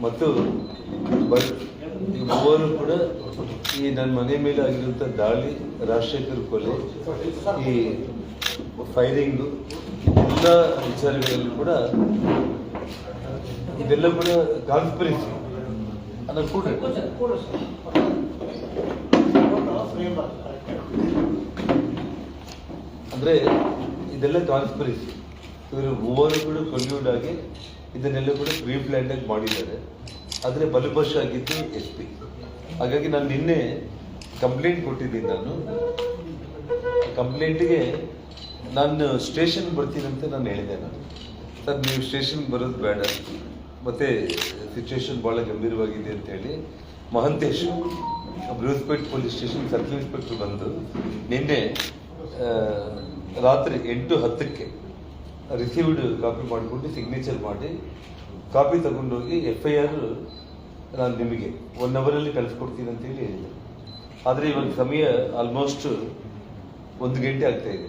ಮತ್ತು ಮೂವರು ಕೂಡ ಈ ನನ್ನ ಮನೆ ಮೇಲೆ ಆಗಿರುವಂಥ ದಾಳಿ, ರಾಜಶೇಖರ್ ಕೊಲೆ, ಈ ಫೈರಿಂಗು, ಎಲ್ಲ ವಿಚಾರಗಳಲ್ಲೂ ಕೂಡ ಇದೆಲ್ಲ ಕೂಡ ಕಾನ್ಸ್ಪಿರಸಿ ಅನ್ನೋ ಕೂಡ ಅಂದ್ರೆ ಇದೆಲ್ಲ ಕಾನ್ಸ್ಪಿರಸಿ. ಇವರು ಮೂವರು ಕೂಡ ಕೊಲ್ಯೂಡ್ ಆಗಿ ಇದನ್ನೆಲ್ಲ ಕೂಡ ಪ್ರೀ ಪ್ಲಾನ್ ಆಗಿ ಮಾಡಿದ್ದಾರೆ. ಆದರೆ ಬಲಿಪಶು ಆಗಿದ್ದು SP. ಹಾಗಾಗಿ ನಾನು ನಿನ್ನೆ ಕಂಪ್ಲೇಂಟ್ ಕೊಟ್ಟಿದ್ದೀನಿ. ನಾನು ಕಂಪ್ಲೇಂಟ್ಗೆ ನಾನು ಸ್ಟೇಷನ್ ಬರ್ತೀನಿ ಅಂತ ನಾನು ಹೇಳಿದೆ. ನಾನು ಸರ್ ನೀವು ಸ್ಟೇಷನ್ಗೆ ಬರೋದು ಬೇಡ, ಮತ್ತೆ ಸಿಚುವೇಶನ್ ಭಾಳ ಗಂಭೀರವಾಗಿದೆ ಅಂತ ಹೇಳಿ Mahantesh Brucepet police station circle inspector ಬಂದು ನಿನ್ನೆ ರಾತ್ರಿ 8:10ಕ್ಕೆ ರಿಸೀವ್ಡ್ ಕಾಪಿ ಮಾಡಿಕೊಂಡು ಸಿಗ್ನೇಚರ್ ಮಾಡಿ ಕಾಪಿ ತಗೊಂಡೋಗಿ FIR ನಾನು ನಿಮಗೆ 1 ಅವರಲ್ಲಿ ಕಳಿಸ್ಕೊಡ್ತೀನಿ ಅಂತೇಳಿ ಹೇಳಿದೆ. ಆದರೆ ಇವಾಗ ಸಮಯ ಆಲ್ಮೋಸ್ಟ್ 1 ಗಂಟೆ ಆಗ್ತಾ ಇದೆ.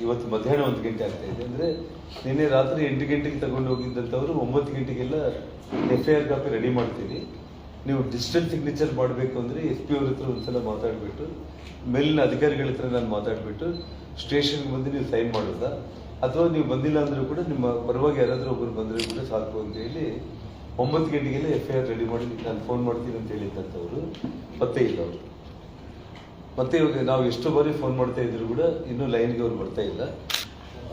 ಇವತ್ತು ಮಧ್ಯಾಹ್ನ 1 ಗಂಟೆ ಆಗ್ತಾ ಇದೆ. ಅಂದರೆ ನಿನ್ನೆ ರಾತ್ರಿ 8 ಗಂಟೆಗೆ ತಗೊಂಡು ಹೋಗಿದ್ದಂಥವ್ರು 9 ಗಂಟೆಗೆಲ್ಲ FIR ಕಾಪಿ ರೆಡಿ ಮಾಡ್ತೀವಿ. ನೀವು ಡಿಜಿಟಲ್ ಸಿಗ್ನೇಚರ್ ಮಾಡಬೇಕು ಅಂದರೆ SP ಅವ್ರ ಹತ್ರ ಒಂದ್ಸಲ ಮಾತಾಡಿಬಿಟ್ಟು, ಮೇಲಿನ ಅಧಿಕಾರಿಗಳ ಹತ್ರ ನಾನು ಮಾತಾಡಿಬಿಟ್ಟು ಸ್ಟೇಷನ್ಗೆ ಬಂದು ನೀವು ಸೈನ್ ಮಾಡೋದಾ, ಅಥವಾ ನೀವು ಬಂದಿಲ್ಲ ಅಂದರೂ ಕೂಡ ನಿಮ್ಮ ಪರವಾಗಿ ಯಾರಾದರೂ ಒಬ್ಬರು ಬಂದರೆ ಕೂಡ ಸಾಕು ಅಂತ ಹೇಳಿ 9 ಗಂಟೆಗೆಲ್ಲ FIR ರೆಡಿ ಮಾಡಿ ನಾನು ಫೋನ್ ಮಾಡ್ತೀನಿ ಅಂತ ಹೇಳಿದ್ದಂಥವ್ರು ಪತ್ತೆ ಇಲ್ಲ ಅವರು. ಮತ್ತೆ ಇವಾಗ ನಾವು ಎಷ್ಟು ಬಾರಿ ಫೋನ್ ಮಾಡ್ತಾ ಇದ್ರು ಕೂಡ ಇನ್ನೂ ಲೈನ್ಗೆ ಅವ್ರು ಬರ್ತಾ ಇಲ್ಲ.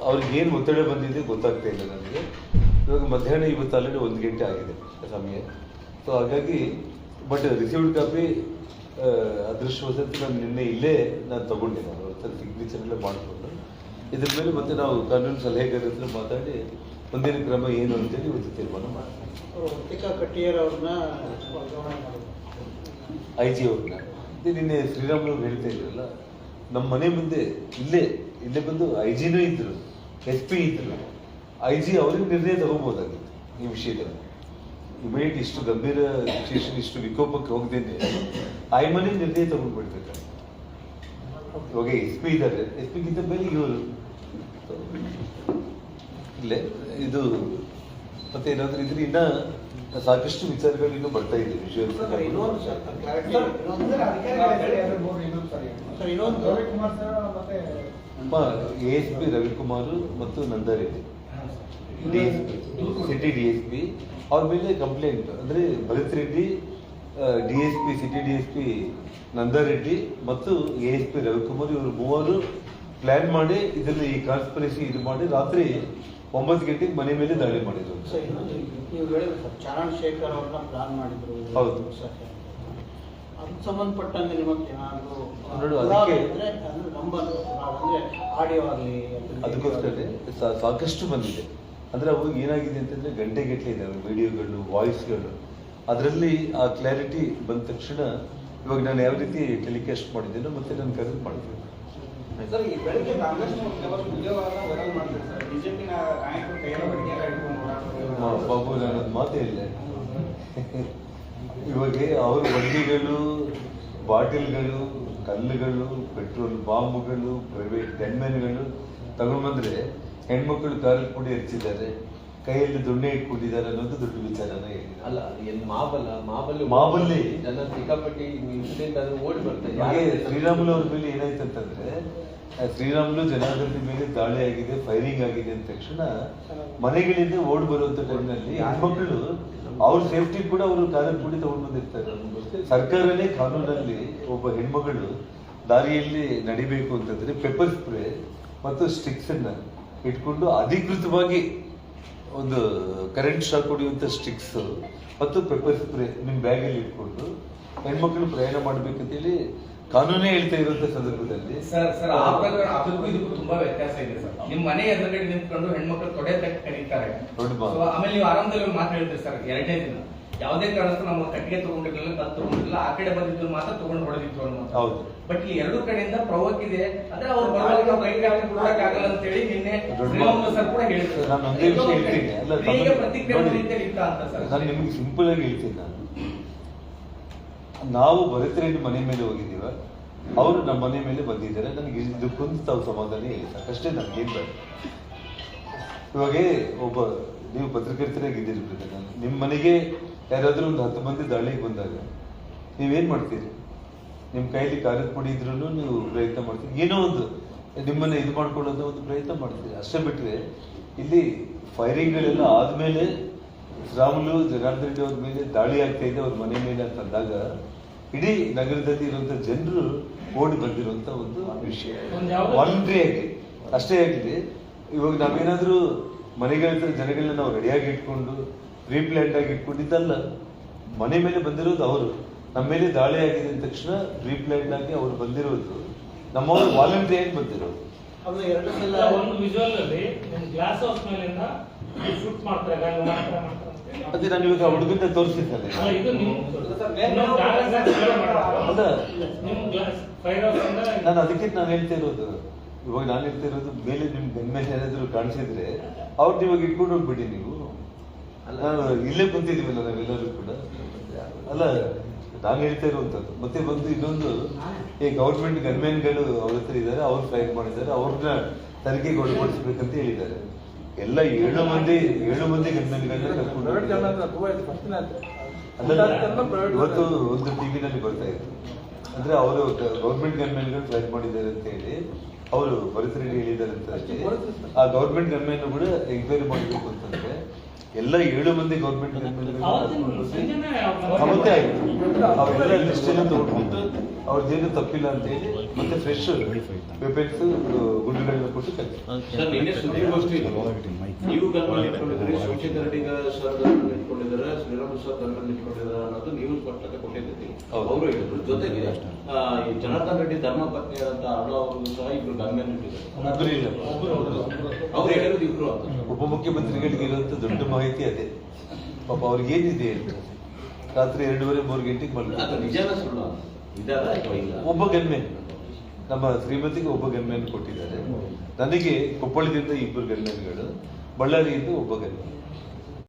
ಅವ್ರಿಗೆ ಏನು ಒತ್ತಡ ಬಂದಿದೆ ಗೊತ್ತಾಗ್ತಾ ಇಲ್ಲ ನನಗೆ. ಇವಾಗ ಮಧ್ಯಾಹ್ನ ಇವತ್ತು ಆಲ್ರೆಡಿ 1 ಗಂಟೆ ಆಗಿದೆ ಸಮಯ. ಸೊ ಹಾಗಾಗಿ ಬಟ್ ರಿಸೀವ್ಡ್ ಕಾಪಿ ಅದೃಷ್ಟವಶಾತ್ ನಾನು ನಿನ್ನೆ ಇಲ್ಲೇ ನಾನು ತಗೊಂಡೆ, ನಾನು ಅವ್ರ ಸಿಗ್ನೇಚರ್ ಎಲ್ಲ ಮಾಡಿಕೊಂಡು ಇದ್ರ ಮೇಲೆ ಮತ್ತೆ ನಾವು ಕಾನೂನು ಸಲಹೆಗಾರರ ಹತ್ರ ಮಾತಾಡಿ ಮುಂದಿನ ಕ್ರಮ ಏನು ಅಂತೇಳಿ ಇವತ್ತು ತೀರ್ಮಾನ ಮಾಡ್ತೀವಿ. IG ಅವ್ರನ್ನ ನಿನ್ನೆ ಶ್ರೀರಾಮುಲು ಹೇಳ್ತಾ ಇದ್ರಲ್ಲ, ನಮ್ಮ ಮನೆ ಮುಂದೆ ಇಲ್ಲೇ ಬಂದು IG ಇದ್ರು, SP ಇದ್ರು. IG ಅವ್ರಿಗೆ ನಿರ್ಣಯ ತಗೋಬೋದಾಗಿತ್ತು ಈ ವಿಷಯದಲ್ಲಿ. ಇಮಿಡಿಯೇಟ್ ಇಷ್ಟು ಗಂಭೀರ ಸಿಚುವೇಶನ್, ಇಷ್ಟು ವಿಕೋಪಕ್ಕೆ ಹೋಗದೇನೆ ಮನೆ ನಿರ್ಣಯ ತಗೊಂಡ್ಬಿಡ್ಬೇಕು. ಇವಾಗ SP ಇದ್ದಾರೆ, SP ಮೇಲೆ ಇವರು ಇಲ್ಲೇ ಇದು ಮತ್ತೆ ಏನಾದ್ರೂ ಇದ್ರೆ ಇನ್ನ ಸಾಕಷ್ಟು ವಿಚಾರಗಳು ಇನ್ನೂ ಬರ್ತಾ ಇದೆ. ASP ರವಿಕುಮಾರ್ ಮತ್ತು ನಂದಾರೆಡ್ಡಿ ಸಿಟಿ DSP ಅವ್ರ ಮೇಲೆ ಕಂಪ್ಲೇಂಟ್ ಅಂದ್ರೆ Bharat Reddy, DSP city DSP Nandareddy ಮತ್ತು ASP ರವಿಕುಮಾರ್ ಇವರು 3 ಪ್ಲಾನ್ ಮಾಡಿ ಇದನ್ನ ಈ ಕಾನ್ಸ್ಪಿರಸಿ ಇದು ಮಾಡಿ ರಾತ್ರಿ 9 ಗಂಟೆಗೆ ಮನೆ ಮೇಲೆ ದಾಳಿ ಮಾಡಿದ್ರು. ಚರಣ್ ಶೇಖರ್ ಅವ್ರನ್ನ ಪ್ಲಾನ್ ಮಾಡಿದ್ರು. ಹೌದು. ಅದಕ್ಕೆ ಸಂಬಂಧಪಟ್ಟಂಗೆ ನಿಮಗೆ ಆಡಿಯೋ ಆಗಲಿ ಅದಕ್ಕೋಸ್ಕರ ಸಾಕಷ್ಟು ಬಂದಿದೆ. ಅಂದ್ರೆ ಅವು ಏನಾಗಿದೆ ಅಂತಂದ್ರೆ ಗಂಟೆಗಟ್ಟಲೆ ಇದಾವೆ ವಿಡಿಯೋಗಳು, ವಾಯ್ಸ್ಗಳು. ಅದರಲ್ಲಿ ಆ ಕ್ಲಾರಿಟಿ ಬಂದ ತಕ್ಷಣ ಇವಾಗ ನಾನು ಯಾವ ರೀತಿ ಟೆಲಿಕಾಸ್ಟ್ ಮಾಡಿದ್ದೇನೋ ಮತ್ತೆ ನಾನು ಕರೆಕ್ಟ್ ಮಾಡ್ತೀನಿ. ಸರ್, ಈ ಬೆಳಗ್ಗೆ ಕಾಂಗ್ರೆಸ್ ವಿಡಿಯೋಗಳನ್ನ ವೈರಲ್ ಮಾಡ್ತಾರೆ ಸರ್. ಬಿಜೆಪಿ ನಾಯಕರು ಕೈಯಲ್ಲಿ ಬಡಿಗೆಲ್ಲ ಇಟ್ಕೊಂಡು ಬಾಬು, ನಾನು ಮಾತೇ ಇಲ್ಲ. ಇವಾಗ ಅವರು ಬಡ್ಡಿಗಳು, ಬಾಟಿಲ್ಗಳು, ಕಲ್ಲುಗಳು, ಪೆಟ್ರೋಲ್ ಬಾಂಬುಗಳು, ಪ್ರೈವೇಟ್ ಗನ್ಮೆನ್ಗಳು ತಗೊಂಡು ಬಂದ್ರೆ ಹೆಣ್ಮಕ್ಳು ಕಾರಲ್ಲಿ ಕೂಡ ಎರ್ಚಿದ್ದಾರೆ, ಕೈಯಲ್ಲಿ ದೊಣ್ಣೆ ಇಟ್ಕೊಂಡಿದ್ದಾರೆ ಅನ್ನೋದು ದೊಡ್ಡ ವಿಚಾರನೇ ಇಲ್ಲ. ಅಲ್ಲ, ಏನ್ ಮಾಬಲ್ಲಿ ಜನ ಸಿಕ್ಕಾಪಟ್ಟಿ ಇನ್ಸಿಡೆಂಟ್ ಆದ್ರೆ ಓಡಿ ಬರ್ತಾರೆ. ಹಾಗೆ ಶ್ರೀರಾಮುಲು ಅವ್ರ ಮೇಲೆ ಏನಾಯ್ತು ಅಂತಂದ್ರೆ, ಶ್ರೀರಾಮುಲು ಜನಾರ್ದನ್ ಮೇಲೆ ದಾಳಿ ಆಗಿದೆ, ಫೈರಿಂಗ್ ಆಗಿದೆ ಅಂದ ತಕ್ಷಣ ಮನೆಗಳಿಂದ ಓಡಿ ಬರುವಂತ ಟೈಮ್ನಲ್ಲಿ ಹೆಣ್ಮಕ್ಳು ಅವ್ರ ಸೇಫ್ಟಿ ಕೂಡ ಅವರು ಕಾರಲ್ಲಿ ಕೂಡ ತಗೊಂಡು ಬಂದಿರ್ತಾರೆ. ಸರ್ಕಾರನೇ ಕಾನೂನಲ್ಲಿ ಒಬ್ಬ ಹೆಣ್ಮಗಳು ದಾರಿಯಲ್ಲಿ ನಡಿಬೇಕು ಅಂತಂದ್ರೆ ಪೆಪ್ಪರ್ ಸ್ಪ್ರೇ ಮತ್ತು ಸ್ಟಿಕ್ಸ್ ಅನ್ನ ಇಟ್ಕೊಂಡು ಅಧಿಕೃತವಾಗಿ ಒಂದು ಕರೆಂಟ್ ಶಾಕ್ ಹೊಡೆಯುವಂತ ಸ್ಟಿಕ್ಸ್ ಮತ್ತು ಪೆಪ್ಪರ್ ಸ್ಪ್ರೇ ನಿಮ್ ಬ್ಯಾಗ್ ಅಲ್ಲಿ ಇಟ್ಕೊಂಡು ಹೆಣ್ಮಕ್ಳು ಪ್ರಯಾಣ ಮಾಡ್ಬೇಕಂತೇಳಿ ಕಾನೂನೇ ಹೇಳ್ತಾ ಇರುವಂತ ಸಂದರ್ಭದಲ್ಲಿ ಸರ್ ಅದಕ್ಕೂ ಇದಕ್ಕೂ ತುಂಬಾ ವ್ಯತ್ಯಾಸ ಇದೆ ಸರ್. ನಿಮ್ ಮನೆ ಎದುರುಗಡೆ ನಿಂತ್ಕೊಂಡು ಹೆಣ್ಮಕ್ಳು ತೊಡೆ ತಟ್ಟಿ ಕರೀತಾರೆ. ಆಮೇಲೆ ನೀವು ಆರಾಮದಲ್ಲಿ ಮಾತು ಹೇಳ್ತೀರಿ ಸರ್. 2ನೇ ದಿನ ಯಾವುದೇ ಕಾರಣಕ್ಕೂ ನಮ್ಮ ಕಟ್ಟಿಗೆ ತಗೊಂಡಿರ್ಲಿಲ್ಲ, ಕತ್ತು ತಗೊಂಡಿಲ್ಲ, ಆ ಕಡೆ ಬಂದಿದ್ದು ಮಾತ್ರ ತಗೊಂಡು ಹೊಡೆದಿತ್ತು ಅನ್ನೋದು. ಹೌದು. ಬಟ್ ಈ 2 ಕಡೆಯಿಂದ ಪ್ರವೋಕ್ ಇದೆ. ಅಂದ್ರೆ ಅವ್ರು ಬರುವಾಗ ನಾವು ಕೈ ಕಾಲ ಕೊಡಕ್ಕಾಗಲ್ಲ ಅಂತ ಹೇಳಿ ನಿನ್ನೆ ಶ್ರೀರಾಮುಲು ಸರ್ ಕೂಡ ಹೇಳಿದ್ರು. ನಾನು ಒಂದೇ ವಿಷಯ ಹೇಳ್ತೀನಿ, ಈಗ ಪ್ರತಿಕ್ರಿಯೆ ರೀತಿಯಲ್ಲಿ ಇತ್ತ ಅಂತ ಸರ್. ನಾನು ನಿಮ್ಗೆ ಸಿಂಪಲ್ ಆಗಿ ಹೇಳ್ತೀನಿ. ನಾವು ಭರತ್ ರೆಡ್ಡಿ ಮನೆ ಮೇಲೆ ಹೋಗಿದ್ದೀವ, ಅವರು ನಮ್ಮ ಮನೆ ಮೇಲೆ ಬಂದಿದ್ದಾರೆ. ನನಗೆ ಇದಕ್ಕೊಂದು ತಾವು ಸಮಾಧಾನ ಹೇಳಿ ಸಾಕಷ್ಟೇ, ನನ್ಗೇನು ಬೇಡ. ಇವಾಗ ಒಬ್ಬ ನೀವು ಪತ್ರಕರ್ತರಾಗಿದ್ದೀರಿ, ನಿಮ್ಮ ಮನೆಗೆ ಯಾರಾದ್ರೂ ಒಂದು 10 ಮಂದಿ ದಾಳಿಗೆ ಬಂದಾಗ ನೀವೇನ್ ಮಾಡ್ತೀರಿ? ನಿಮ್ಮ ಕೈಯಲ್ಲಿ ಕಾಗದ ಪುಡಿ ಇದ್ರೂ ನೀವು ಪ್ರಯತ್ನ ಮಾಡ್ತೀರಿ, ಏನೋ ಒಂದು ನಿಮ್ಮನ್ನ ಇದು ಮಾಡ್ಕೊಳ್ಳೋದು ಒಂದು ಪ್ರಯತ್ನ ಮಾಡ್ತೀರಿ. ಅಷ್ಟೇ ಬಿಟ್ರೆ ಇಲ್ಲಿ ಫೈರಿಂಗ್ಗಳೆಲ್ಲ ಆದ್ಮೇಲೆ ರಾಮುಲು ಜನಾರ್ದನ್ ರೆಡ್ಡಿ ಅವ್ರ ಮೇಲೆ ದಾಳಿ ಆಗ್ತಾ ಇದೆ ಅವ್ರ ಮನೆ ಮೇಲೆ ಅಂತಂದಾಗ ಇಡೀ ನಗರದಲ್ಲಿ ಇರುವಂತ ಜನರು ಓಡಿ ಬಂದಿರುವಂತ ಒಂದು ವಿಷಯ ವಾಲಂಟ್ರಿ ಆಗಿ ಅಷ್ಟೇ ಆಗಿದೆ. ಇವಾಗ ನಾವೇನಾದ್ರೂ ಮನೆಗಳ ಜನಗಳನ್ನ ನಾವು ರೆಡಿಯಾಗಿ ಇಟ್ಕೊಂಡು ಪ್ರೀಪ್ಲ್ಯಾಂಡ್ ಆಗಿ ಇಟ್ಕೊಂಡಿದ್ದಲ್ಲ. ಮನೆ ಮೇಲೆ ಬಂದಿರೋದು ಅವರು, ನಮ್ಮ ಮೇಲೆ ದಾಳಿ ಆಗಿದೆ ಅಂದ ತಕ್ಷಣ ಪ್ರೀಪ್ಲ್ಯಾಂಡ್ ಆಗಿ ಅವ್ರು ಬಂದಿರೋದು, ನಮ್ಮವರು ವಾಲಂಟ್ರಿ ಆಗಿ ಬಂದಿರೋದು. ಒಂದು ವಿಜುವಲ್ ಅಲ್ಲಿ ಗ್ಲಾಸ್ ಹೌಸ್ ಮೇಲಿಂದ ಶೂಟ್ ಮಾಡ್ತಾರೆ. ಅದೇ ನಾನು ಇವಾಗ ಹುಡುಗನ ತೋರಿಸಿದ್ದೆ. ನಾನು ಅದಕ್ಕೆ ನಾನು ಹೇಳ್ತಾ ಇರೋದು, ಇವಾಗ ನಾನು ಹೇಳ್ತಾ ಇರೋದು ಮೇಲೆ ನಿಮ್ ಬೆನ್ಮೇಲೆ ಏನಾದ್ರು ಕಾಣಿಸಿದ್ರೆ ಅವ್ರನ್ನ ಇವಾಗ ಇಟ್ಕೊಂಡು ಹೋಗ್ಬಿಡಿ ನೀವು. ನಾನು ಇಲ್ಲೇ ಕುಂತಿದೀವಲ್ಲ ನಾವೆಲ್ಲರೂ ಕೂಡ. ಅಲ್ಲ ನಾನು ಹೇಳ್ತಾ ಇರುವಂತದ್ದು. ಮತ್ತೆ ಬಂದು ಇನ್ನೊಂದು, ಈ ಗೌರ್ಮೆಂಟ್ ಗನ್ಮೆನ್ಗಳು ಅವ್ರ ಹತ್ರ ಇದ್ದಾರೆ, ಅವ್ರು ಫೈರ್ ಮಾಡಿದ್ದಾರೆ, ಅವ್ರನ್ನ ತನಿಖೆಗೆ ಒಳಪಡಿಸ್ಬೇಕಂತ ಹೇಳಿದ್ದಾರೆ. ಎಲ್ಲ 7 ಮಂದಿ ಗನ್ಮೆನ್ಗಳನ್ನ ಕರ್ಕೊಂಡು ಇವತ್ತು ಒಂದು ಟಿವಿನಲ್ಲಿ ಬರ್ತಾ ಇತ್ತು. ಅಂದ್ರೆ ಅವರು ಗೌರ್ಮೆಂಟ್ ಗನ್ಮೆನ್ಗಳು ಫೈರ್ ಮಾಡಿದ್ದಾರೆ ಅಂತ ಹೇಳಿ ಅವರು ಪರಿಸರಕ್ಕೆ ಹೇಳಿದ್ದಾರೆ ಅಂತ ಹೇಳಿ ಆ ಗೌರ್ಮೆಂಟ್ ಗನ್ಮೆನ್ ಕೂಡ ಎಂಕ್ವೈರಿ ಮಾಡಬೇಕು ಅಂತಂದ್ರೆ ಎಲ್ಲ 7 ಮಂದಿ ಗೌರ್ಮೆಂಟ್ ಅವತ್ತೇ ಆಯ್ತು. ಅವರೆಲ್ಲ ಲಿಸ್ಟ್ ಎಲ್ಲ ತಗೊಂಡ್ಬಿಟ್ಟು ಅವ್ರದ್ದೇನು ತಪ್ಪಿಲ್ಲ ಅಂತ ಹೇಳಿ ಮತ್ತೆ ಫ್ರೆಶ್ ವೆಪನ್ಸ್ ಗುಂಡುಗಳನ್ನ ಕೊಟ್ಟು ಕಳಿಸಿ. ಸರ್, ನಿನ್ನೆ ಸುದ್ದಿಗೋಷ್ಠಿ ನೀವು gunman ಇಟ್ಕೊಂಡಿದ್ದೀರಿ, Shivashankara Reddy sir gunman ಇಟ್ಕೊಂಡಿದ್ದಾರೆ, ಶ್ರೀರಾಮ್ ಸರ್ ಗನ್ಮನ್ ಇಟ್ಕೊಂಡಿದ್ದಾರೆ ಅನ್ನೋದು ನೀವು ಸ್ಪಷ್ಟತೆ ಕೊಟ್ಟಿದ್ದೀರಿ. ಅವರು ಹೇಳಿದ್ರು. ಜೊತೆಗೆ ಈ ಜನಾರ್ದನ್ ರೆಡ್ಡಿ ಧರ್ಮ ಪತ್ನಿಯಾದಂತ ಅಣ್ಣ ಅವರು ಸಹ ಇಬ್ರು ಗನ್ಮನ್ ಇಟ್ಟಿದ್ದಾರೆ. ಅವ್ರು ಹೇಳಿರೋದು ಇಬ್ರು ಅಂತ. ಉಪಮುಖ್ಯಮಂತ್ರಿಗಳಿಗೆ ಇರುವಂತ ದೊಡ್ಡ ಮಾಹಿತಿ ಅದೇ. ಪಾಪ ಅವ್ರಿಗೆ ಏನಿದೆ ಅಂತ ರಾತ್ರಿ 2:30-3 ಗಂಟೆಗೆ ಅದು ಮಲ್ಕೊಂಡು ನಿಜಾನ ಸುಳ್ಳು ಇದಾರ ಅಥವಾ ಇಲ್ಲ? ಒಬ್ಬ ಗನ್ಮೆನ್, ನಮ್ಮ ಶ್ರೀಮತಿಗೆ ಒಬ್ಬ ಗನ್ಮೆನ್ ಕೊಟ್ಟಿದ್ದಾರೆ. ನನಗೆ ಕೊಪ್ಪಳದಿಂದ 2 ಗನ್ಮೆನ್ಗಳು, ಬಳ್ಳಾರಿಯಿಂದ ಒಬ್ಬ ಗನ್ಮೆನ್.